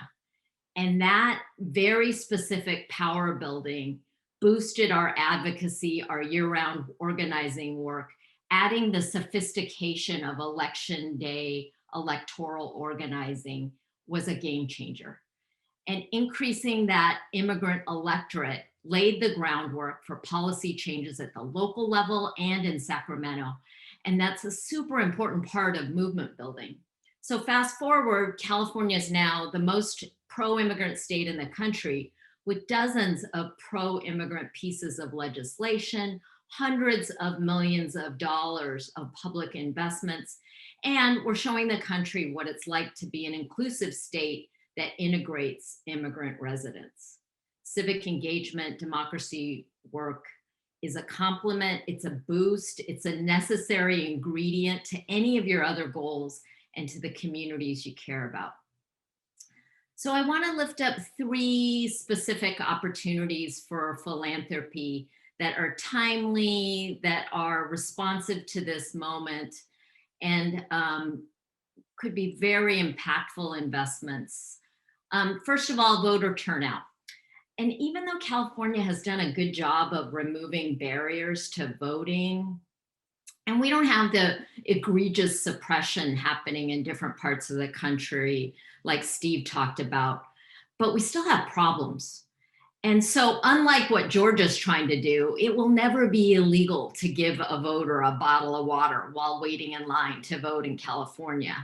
And that very specific power building boosted our advocacy, our year-round organizing work, adding the sophistication of election day electoral organizing was a game changer. And increasing that immigrant electorate laid the groundwork for policy changes at the local level and in Sacramento. And that's a super important part of movement building. So fast forward, California is now the most pro-immigrant state in the country, with dozens of pro-immigrant pieces of legislation, hundreds of millions of dollars of public investments. And we're showing the country what it's like to be an inclusive state that integrates immigrant residents. Civic engagement, democracy work is a complement, it's a boost, it's a necessary ingredient to any of your other goals and to the communities you care about. So I want to lift up 3 specific opportunities for philanthropy that are timely, that are responsive to this moment, and could be very impactful investments. First of all, voter turnout. And even though California has done a good job of removing barriers to voting, and we don't have the egregious suppression happening in different parts of the country, like Steve talked about, but we still have problems. And so unlike what Georgia's trying to do, it will never be illegal to give a voter a bottle of water while waiting in line to vote in California.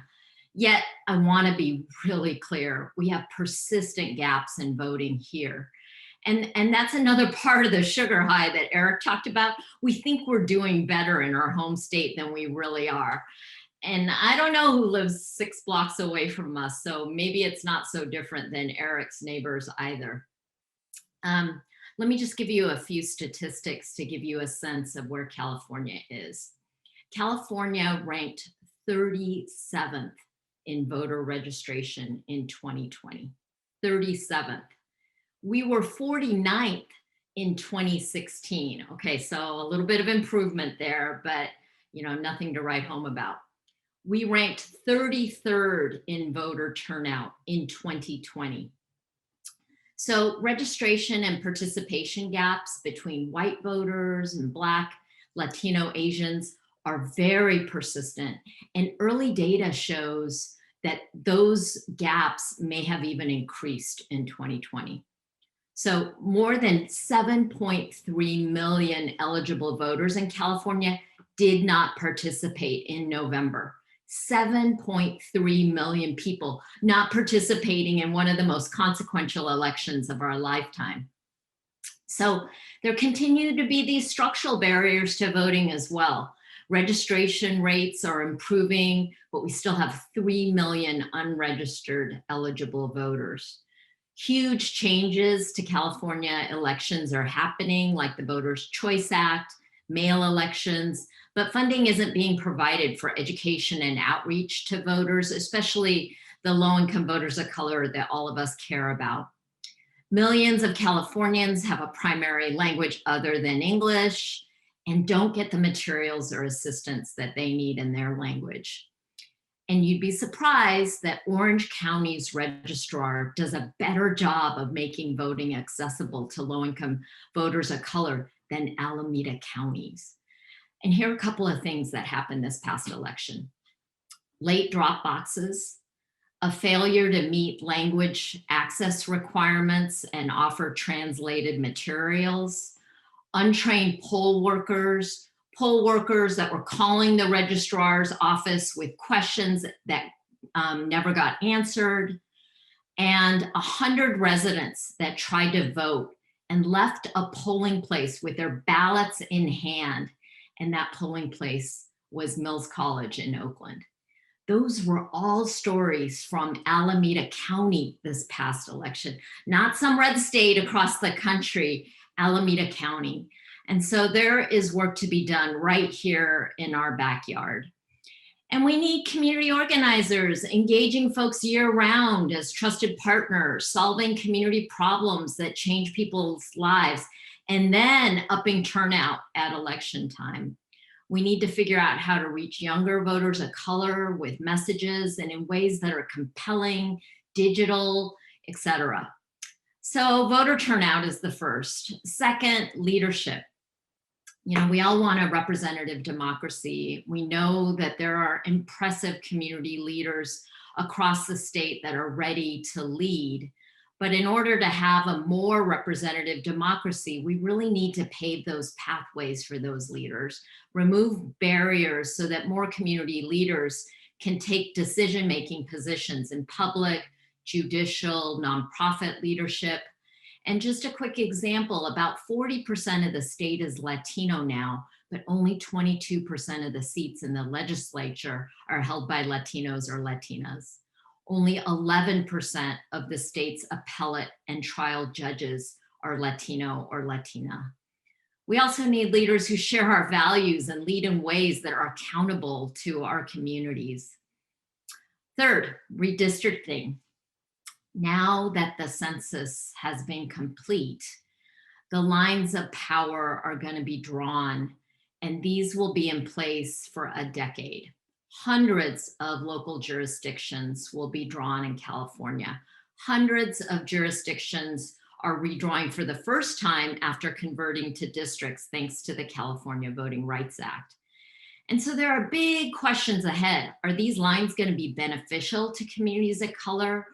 Yet I want to be really clear, we have persistent gaps in voting here. And that's another part of the sugar high that Eric talked about. We think we're doing better in our home state than we really are. And I don't know who lives 6 blocks away from us, so maybe it's not so different than Eric's neighbors either. Let me just give you a few statistics to give you a sense of where California is. California ranked 37th in voter registration in 2020, 37th. We were 49th in 2016. Okay, so a little bit of improvement there, but nothing to write home about. We ranked 33rd in voter turnout in 2020. So registration and participation gaps between white voters and Black, Latino, Asians are very persistent. And early data shows that those gaps may have even increased in 2020. So more than 7.3 million eligible voters in California did not participate in November. 7.3 million people not participating in one of the most consequential elections of our lifetime. So there continue to be these structural barriers to voting as well. Registration rates are improving, but we still have 3 million unregistered eligible voters. Huge changes to California elections are happening, like the Voters' Choice Act, mail elections, but funding isn't being provided for education and outreach to voters, especially the low-income voters of color that all of us care about. Millions of Californians have a primary language other than English and don't get the materials or assistance that they need in their language. And you'd be surprised that Orange County's registrar does a better job of making voting accessible to low-income voters of color than Alameda County's. And here are a couple of things that happened this past election. Late drop boxes, a failure to meet language access requirements and offer translated materials, untrained poll workers that were calling the registrar's office with questions that never got answered, and 100 residents that tried to vote and left a polling place with their ballots in hand, and that polling place was Mills College in Oakland. Those were all stories from Alameda County this past election, not some red state across the country, Alameda County. And so there is work to be done right here in our backyard. And we need community organizers, engaging folks year-round as trusted partners, solving community problems that change people's lives, and then upping turnout at election time. We need to figure out how to reach younger voters of color with messages and in ways that are compelling, digital, etc. So voter turnout is the first. Second, leadership. We all want a representative democracy. We know that there are impressive community leaders across the state that are ready to lead. But in order to have a more representative democracy, we really need to pave those pathways for those leaders, remove barriers so that more community leaders can take decision-making positions in public, judicial, nonprofit leadership. And just a quick example, about 40% of the state is Latino now, but only 22% of the seats in the legislature are held by Latinos or Latinas. Only 11% of the state's appellate and trial judges are Latino or Latina. We also need leaders who share our values and lead in ways that are accountable to our communities. Third, redistricting. Now that the census has been complete, the lines of power are going to be drawn, and these will be in place for a decade. Hundreds of local jurisdictions will be drawn in California. Hundreds of jurisdictions are redrawing for the first time after converting to districts, thanks to the California Voting Rights Act. And so there are big questions ahead. Are these lines going to be beneficial to communities of color?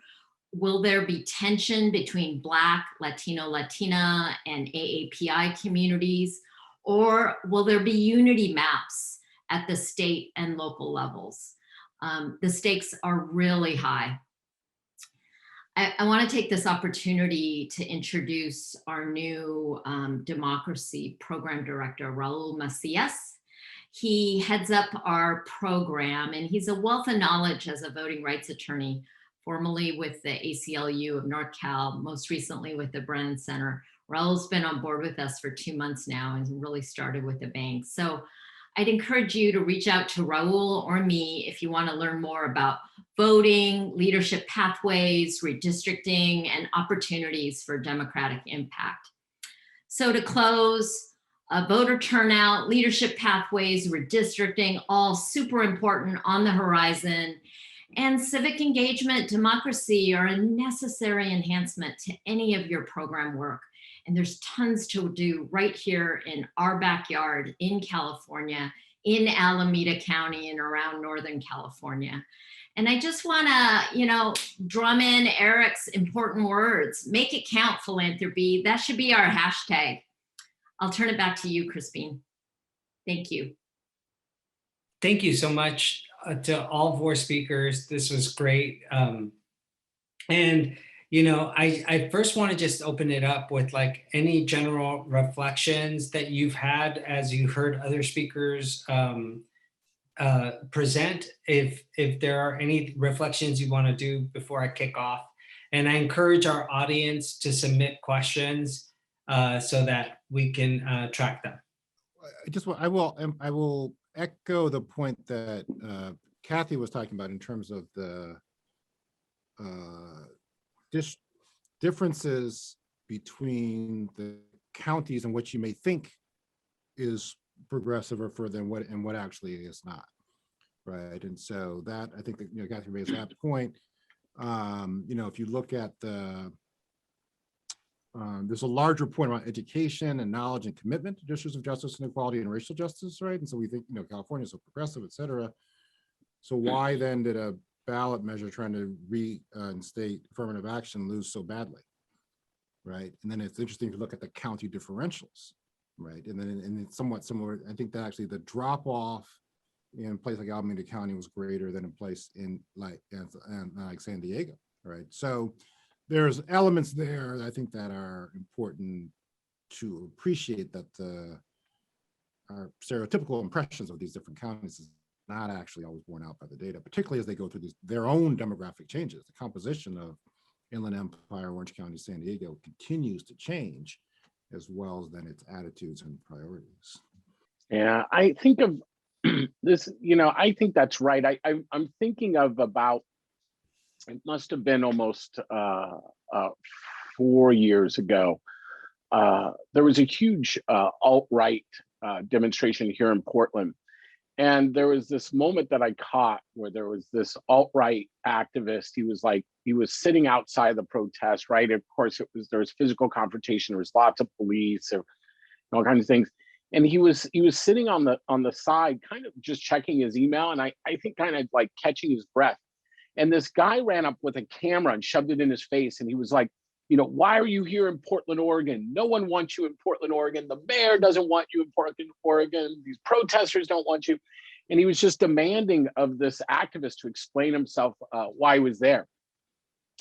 Will there be tension between Black, Latino, Latina, and AAPI communities? Or will there be unity maps at the state and local levels? The stakes are really high. I want to take this opportunity to introduce our new democracy program director, Raul Macias. He heads up our program, and he's a wealth of knowledge as a voting rights attorney, formerly with the ACLU of North Cal, most recently with the Brennan Center. Raul's been on board with us for 2 months now and really started with the bank. So I'd encourage you to reach out to Raul or me if you want to learn more about voting, leadership pathways, redistricting, and opportunities for democratic impact. So to close, voter turnout, leadership pathways, redistricting, all super important on the horizon. And civic engagement, democracy are a necessary enhancement to any of your program work. And there's tons to do right here in our backyard in California, in Alameda County and around Northern California. And I just wanna, drum in Eric's important words. Make it count, philanthropy. That should be our hashtag. I'll turn it back to you, Crispin. Thank you. Thank you so much to all 4 speakers. This was great. I first want to just open it up with like any general reflections that you've had as you heard other speakers present. If there are any reflections you want to do before I kick off, and I encourage our audience to submit questions so that we can track them. I will echo the point that Kathy was talking about in terms of the differences between the counties and what you may think is progressive or further than what actually is not, right? And so that, I think that Kathy raised that point. If you look at the there's a larger point around education and knowledge and commitment to issues of justice and equality and racial justice, right? And so we think, California is so progressive, et cetera. So why then did a ballot measure trying to reinstate affirmative action lose so badly, right? And then it's interesting to look at the county differentials, right? And then and it's somewhat similar. I think that actually the drop off in a place like Alameda County was greater than a place in like San Diego, right? So there's elements there that I think that are important to appreciate, that our stereotypical impressions of these different counties is not actually always borne out by the data, particularly as they go through their own demographic changes. The composition of Inland Empire, Orange County, San Diego continues to change, as well as then its attitudes and priorities. Yeah, I think of this, I think that's right. I'm thinking of about, it must have been almost 4 years ago. There was a huge alt-right demonstration here in Portland. And there was this moment that I caught where there was this alt-right activist. He was sitting outside the protest, right? Of course, there was physical confrontation. There was lots of police, and all kinds of things. And he was sitting on the side, kind of just checking his email, and I think kind of like catching his breath. And this guy ran up with a camera and shoved it in his face, and he was like, why are you here in Portland, Oregon? No one wants you in Portland, Oregon. The mayor doesn't want you in Portland, Oregon. These protesters don't want you. And he was just demanding of this activist to explain himself why he was there.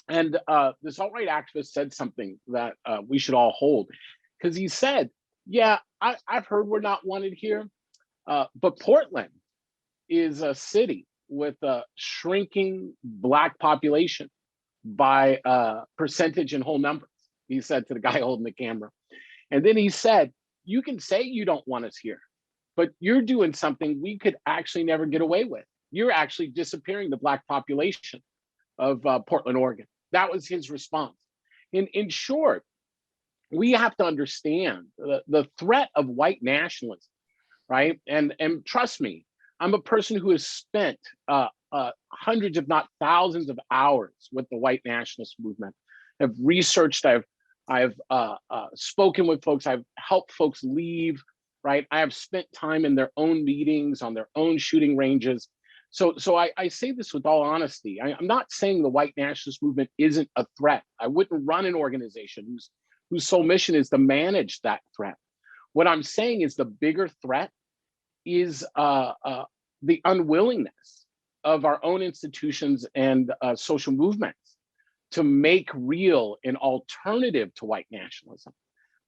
And this alt-right activist said something that we should all hold, because he said, yeah, I've heard we're not wanted here, but Portland is a city with a shrinking Black population by percentage and whole numbers, he said to the guy holding the camera. And then he said, you can say you don't want us here, but you're doing something we could actually never get away with. You're actually disappearing the Black population of Portland, Oregon. That was his response. In short, we have to understand the threat of white nationalism, right? And trust me, I'm a person who has spent hundreds, if not thousands, of hours with the white nationalist movement. I've researched, I've spoken with folks, I've helped folks leave, right? I have spent time in their own meetings, on their own shooting ranges. So I say this with all honesty. I'm not saying the white nationalist movement isn't a threat. I wouldn't run an organization whose sole mission is to manage that threat. What I'm saying is the bigger threat is the unwillingness of our own institutions and social movements to make real an alternative to white nationalism.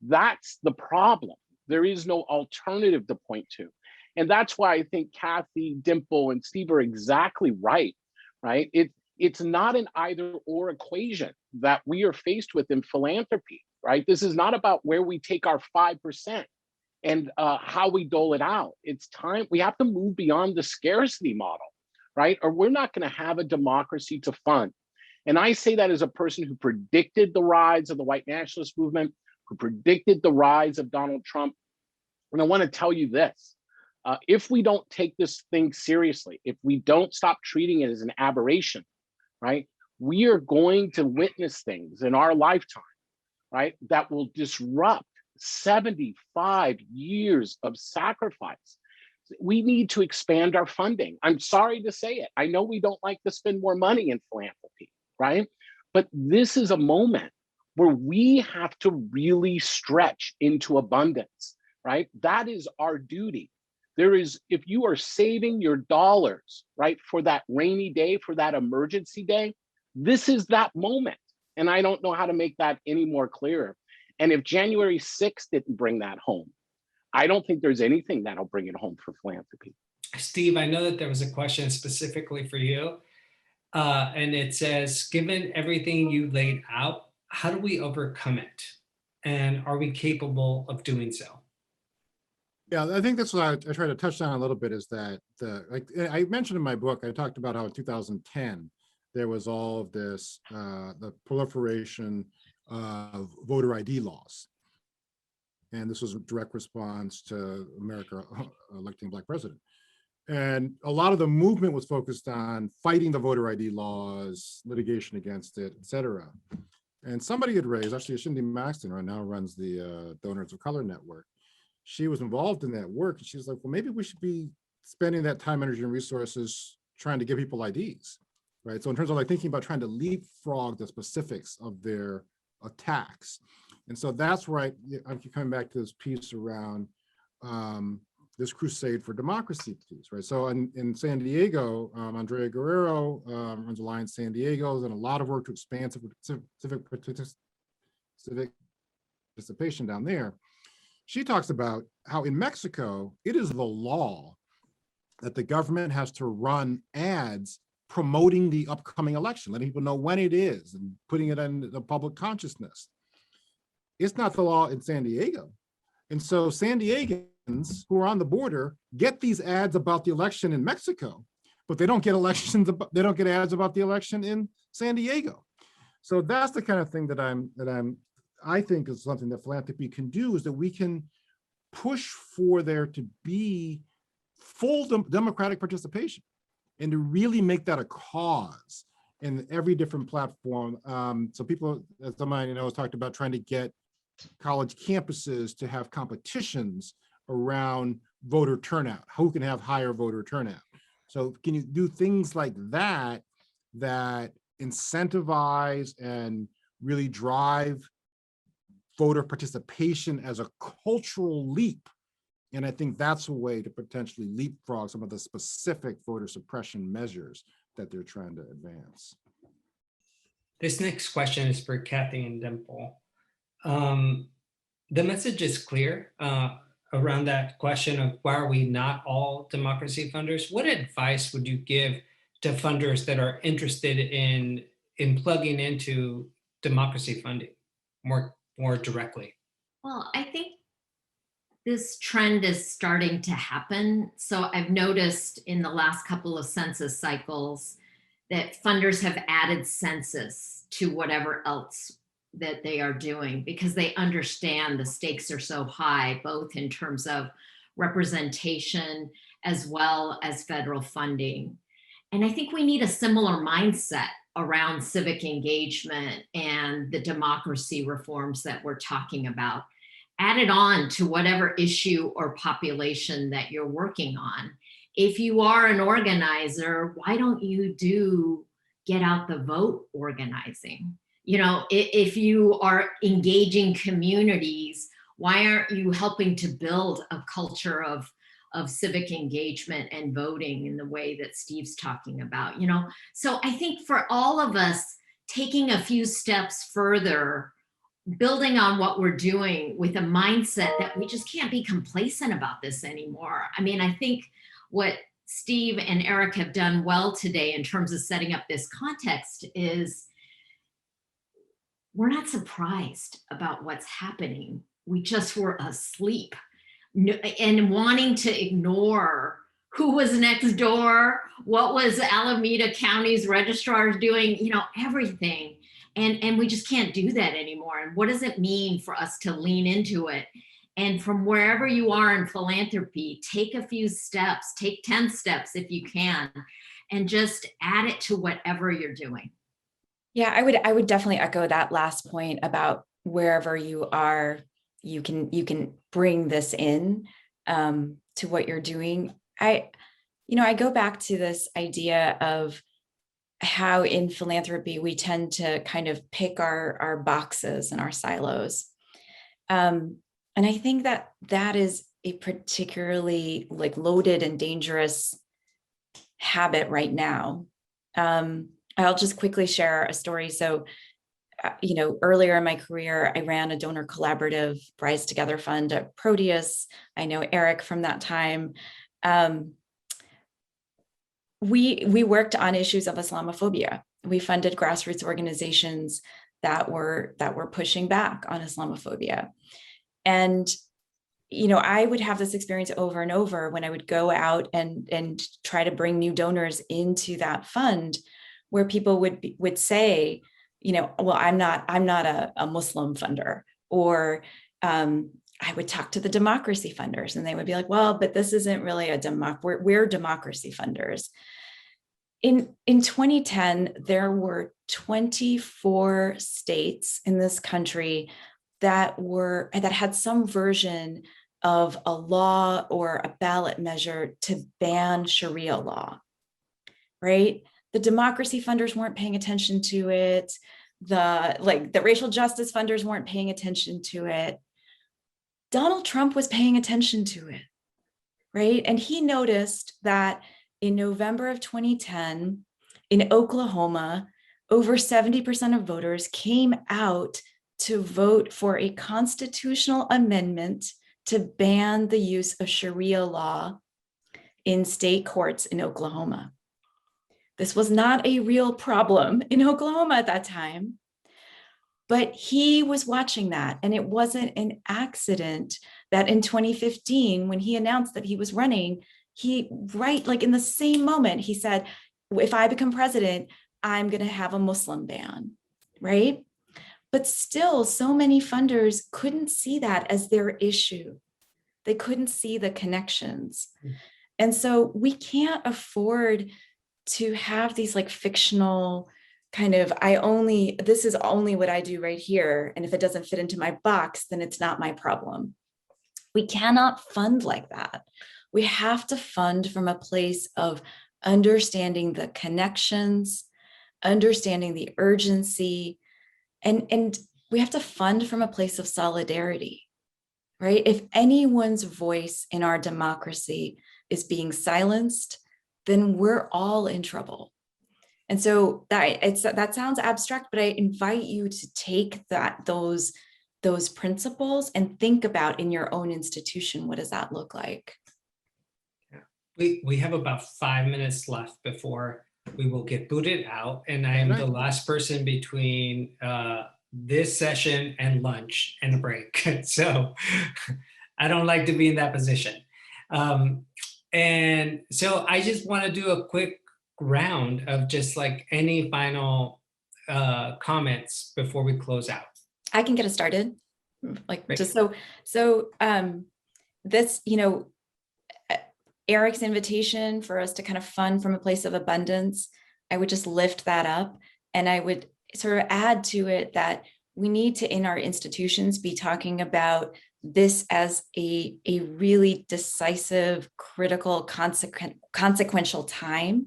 That's the problem. There is no alternative to point to. And that's why I think Kathy, Dimple, and Steve are exactly right, right? It's not an either or equation that we are faced with in philanthropy, right? This is not about where we take our 5% and how we dole it out. It's time, we have to move beyond the scarcity model, right? Or we're not gonna have a democracy to fund. And I say that as a person who predicted the rise of the white nationalist movement, who predicted the rise of Donald Trump. And I wanna tell you this, if we don't take this thing seriously, if we don't stop treating it as an aberration, right? We are going to witness things in our lifetime, right? That will disrupt 75 years of sacrifice. We need to expand our funding. I'm sorry to say it. I know we don't like to spend more money in philanthropy, right? But this is a moment where we have to really stretch into abundance, right? That is our duty. There is, if you are saving your dollars, right, for that rainy day, for that emergency day, this is that moment. And I don't know how to make that any more clearer. And if January 6th didn't bring that home, I don't think there's anything that'll bring it home for philanthropy. Steve, I know that there was a question specifically for you. And it says, given everything you laid out, how do we overcome it? And are we capable of doing so? Yeah, I think that's what I try to touch on a little bit, is that like I mentioned in my book, I talked about how in 2010, there was all of this, the proliferation of voter ID laws. And this was a direct response to America electing a Black president. And a lot of the movement was focused on fighting the voter ID laws, litigation against it, et cetera. And somebody had raised, actually Cindy Maxton right now runs the Donors of Color Network. She was involved in that work. And she was like, well, maybe we should be spending that time, energy, and resources trying to give people IDs, right? So in terms of like thinking about trying to leapfrog the specifics of their attacks. And so that's where I'm coming back to this piece around this crusade for democracy piece, right? So in San Diego, Andrea Guerrero runs Alliance San Diego, and a lot of work to expand civic participation down there. She talks about how in Mexico, it is the law that the government has to run ads promoting the upcoming election, letting people know when it is and putting it in the public consciousness. It's not the law in San Diego. And so San Diegans who are on the border get these ads about the election in Mexico, but they don't get ads about the election in San Diego. So that's the kind of thing that I think is something that philanthropy can do, is that we can push for there to be full democratic participation and to really make that a cause in every different platform. So people, as somebody has talked about trying to get college campuses to have competitions around voter turnout, who can have higher voter turnout. So can you do things like that, that incentivize and really drive voter participation as a cultural leap? And I think that's a way to potentially leapfrog some of the specific voter suppression measures that they're trying to advance. This next question is for Kathy and Dimple. The message is clear around that question of why are we not all democracy funders? What advice would you give to funders that are interested in plugging into democracy funding more directly? Well, I think this trend is starting to happen. So I've noticed in the last couple of census cycles that funders have added census to whatever else that they are doing because they understand the stakes are so high, both in terms of representation as well as federal funding. And I think we need a similar mindset around civic engagement and the democracy reforms that we're talking about. Add it on to whatever issue or population that you're working on. If you are an organizer, why don't you do get out the vote organizing? You know, if you are engaging communities, why aren't you helping to build a culture of civic engagement and voting in the way that Steve's talking about, you know? So I think for all of us, taking a few steps further, building on what we're doing with a mindset that we just can't be complacent about this anymore. I mean, I think what Steve and Eric have done well today in terms of setting up this context is we're not surprised about what's happening. We just were asleep and wanting to ignore who was next door, what was Alameda County's registrars doing, you know, everything. And we just can't do that anymore. And what does it mean for us to lean into it? And from wherever you are in philanthropy, take a few steps, take 10 steps if you can, and just add it to whatever you're doing. Yeah, I would definitely echo that last point about wherever you are, you can bring this in to what you're doing. I go back to this idea of how in philanthropy we tend to kind of pick our boxes and our silos. And I think that is a particularly like loaded and dangerous habit right now. I'll just quickly share a story. So, earlier in my career, I ran a donor collaborative Rise Together fund at Proteus. I know Eric from that time. We worked on issues of Islamophobia. We funded grassroots organizations that were pushing back on Islamophobia. And, I would have this experience over and over when I would go out and try to bring new donors into that fund, where people would say, well, I'm not a Muslim funder, or I would talk to the democracy funders and they would be like, well, but this isn't really we're democracy funders. In 2010, there were 24 states in this country that had some version of a law or a ballot measure to ban Sharia law, right? The democracy funders weren't paying attention to it. The racial justice funders weren't paying attention to it. Donald Trump was paying attention to it, right? And he noticed that in November of 2010, in Oklahoma, over 70% of voters came out to vote for a constitutional amendment to ban the use of Sharia law in state courts in Oklahoma. This was not a real problem in Oklahoma at that time, but he was watching that. And it wasn't an accident that in 2015, when he announced that he was running, in the same moment, he said, if I become president, I'm going to have a Muslim ban, right? But still, so many funders couldn't see that as their issue. They couldn't see the connections. And so we can't afford to have these like fictional kind of, this is only what I do right here. And if it doesn't fit into my box, then it's not my problem. We cannot fund like that. We have to fund from a place of understanding the connections, understanding the urgency, and we have to fund from a place of solidarity, right? If anyone's voice in our democracy is being silenced, then we're all in trouble. And so that sounds abstract, but I invite you to take those principles and think about in your own institution, what does that look like? We have about 5 minutes left before we will get booted out, and I am the last person between this session and lunch and a break. So I don't like to be in that position. And so I just want to do a quick round of just like any final comments before we close out. I can get us started. Like, Great. just so this, Eric's invitation for us to kind of fund from a place of abundance, I would just lift that up, and I would sort of add to it that we need to, in our institutions, be talking about this as a really decisive, critical, consequential time,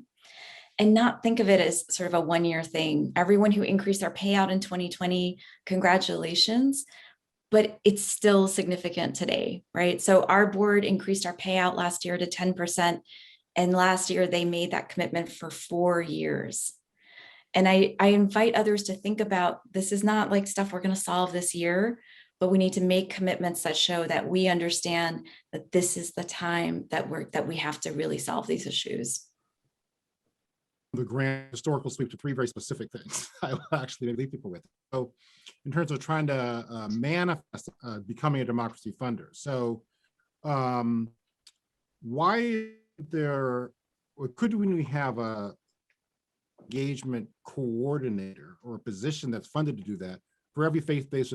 and not think of it as sort of a one-year thing. Everyone who increased our payout in 2020, congratulations. But it's still significant today, right? So our board increased our payout last year to 10%. And last year they made that commitment for 4 years. And I invite others to think about, this is not like stuff we're going to solve this year, but we need to make commitments that show that we understand that this is the time that we have to really solve these issues. The grand historical sweep to 3 very specific things I will actually leave people with. So in terms of trying to manifest becoming a democracy funder. So why there, or could we have a engagement coordinator or a position that's funded to do that for every faith-based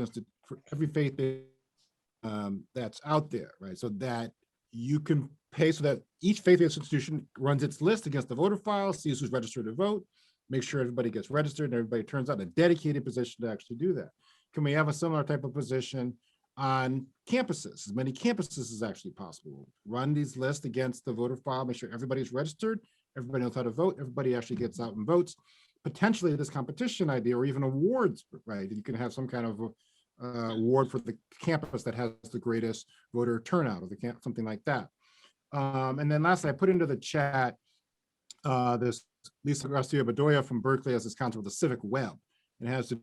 that's out there, right? So that you can pay, so that each faith-based institution runs its list against the voter file, sees who's registered to vote, make sure everybody gets registered and everybody turns out in a dedicated position to actually do that. Can we have a similar type of position on campuses, as many campuses as actually possible? Run these lists against the voter file, make sure everybody's registered, everybody knows how to vote, everybody actually gets out and votes. Potentially this competition idea, or even awards, right? You can have some kind of award for the campus that has the greatest voter turnout, or the camp, something like that. And then lastly, I put into the chat this Lisa Garcia-Bedoya from Berkeley has this concept of the civic web. It has to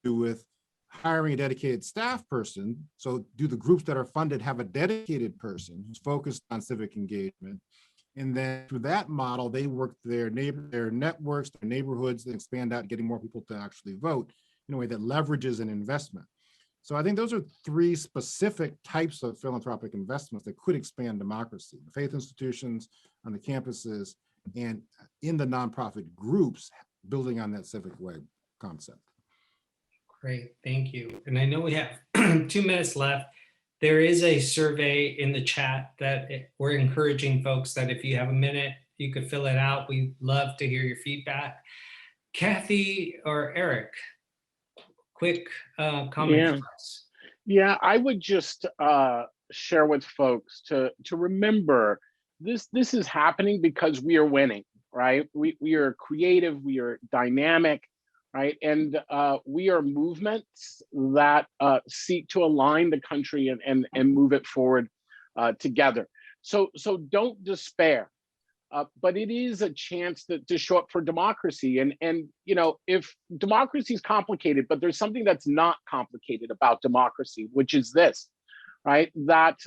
do with hiring a dedicated staff person. So do the groups that are funded have a dedicated person who's focused on civic engagement? And then through that model, they work their networks, their neighborhoods, and expand out, getting more people to actually vote in a way that leverages an investment. So I think those are 3 specific types of philanthropic investments that could expand democracy: the faith institutions, on the campuses, and in the nonprofit groups, building on that civic web concept. Great, thank you. And I know we have 2 minutes left. There is a survey in the chat that we're encouraging folks that if you have a minute, you could fill it out. We'd love to hear your feedback. Kathy or Eric, quick comments for us. Yeah, I would just share with folks to remember this is happening because we are winning, right? We are creative, we are dynamic, right? And we are movements that seek to align the country and move it forward together. So don't despair. But it is a chance to show up for democracy. And if democracy is complicated, but there's something that's not complicated about democracy, which is this, right? That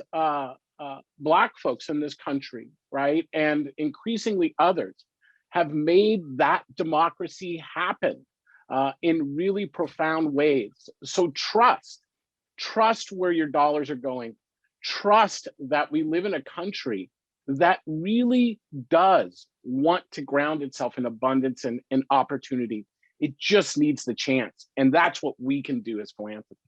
Black folks in this country, right, and increasingly others, have made that democracy happen in really profound ways. So trust where your dollars are going. Trust that we live in a country that really does want to ground itself in abundance and opportunity. It just needs the chance. And that's what we can do as philanthropists.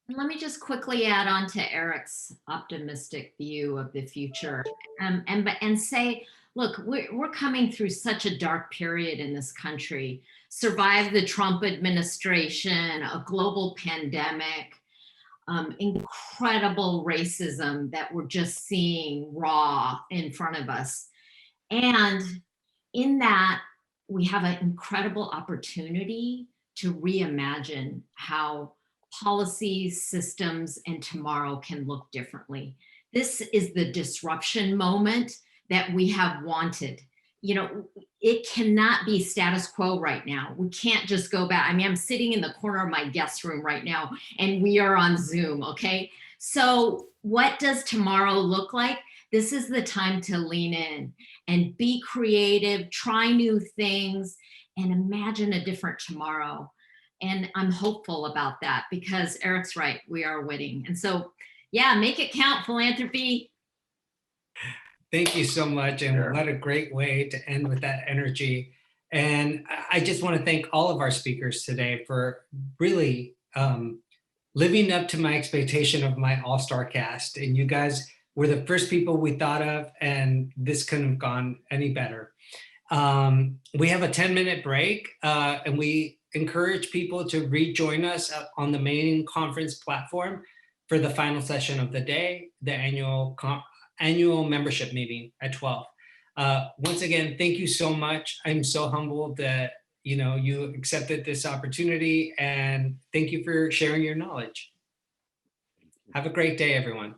Let me just quickly add on to Eric's optimistic view of the future and say, look, we're coming through such a dark period in this country. Survived the Trump administration, a global pandemic, incredible racism that we're just seeing raw in front of us. And in that, we have an incredible opportunity to reimagine how policies, systems, and tomorrow can look differently. This is the disruption moment that we have wanted. it cannot be status quo right now. We can't just go back. I mean, I'm sitting in the corner of my guest room right now and we are on Zoom, okay? So what does tomorrow look like? This is the time to lean in and be creative, try new things, and imagine a different tomorrow. And I'm hopeful about that because Eric's right, we are winning. And so, yeah, make it count, philanthropy. Thank you so much. And Sure. what a great way to end with that energy. And I just want to thank all of our speakers today for really living up to my expectation of my all-star cast. And you guys were the first people we thought of, and this couldn't have gone any better. We have a 10-minute break, and we encourage people to rejoin us on the main conference platform for the final session of the day, the annual membership meeting at 12. Once again, thank you so much. I'm so humbled that you accepted this opportunity, and thank you for sharing your knowledge. Have a great day, everyone.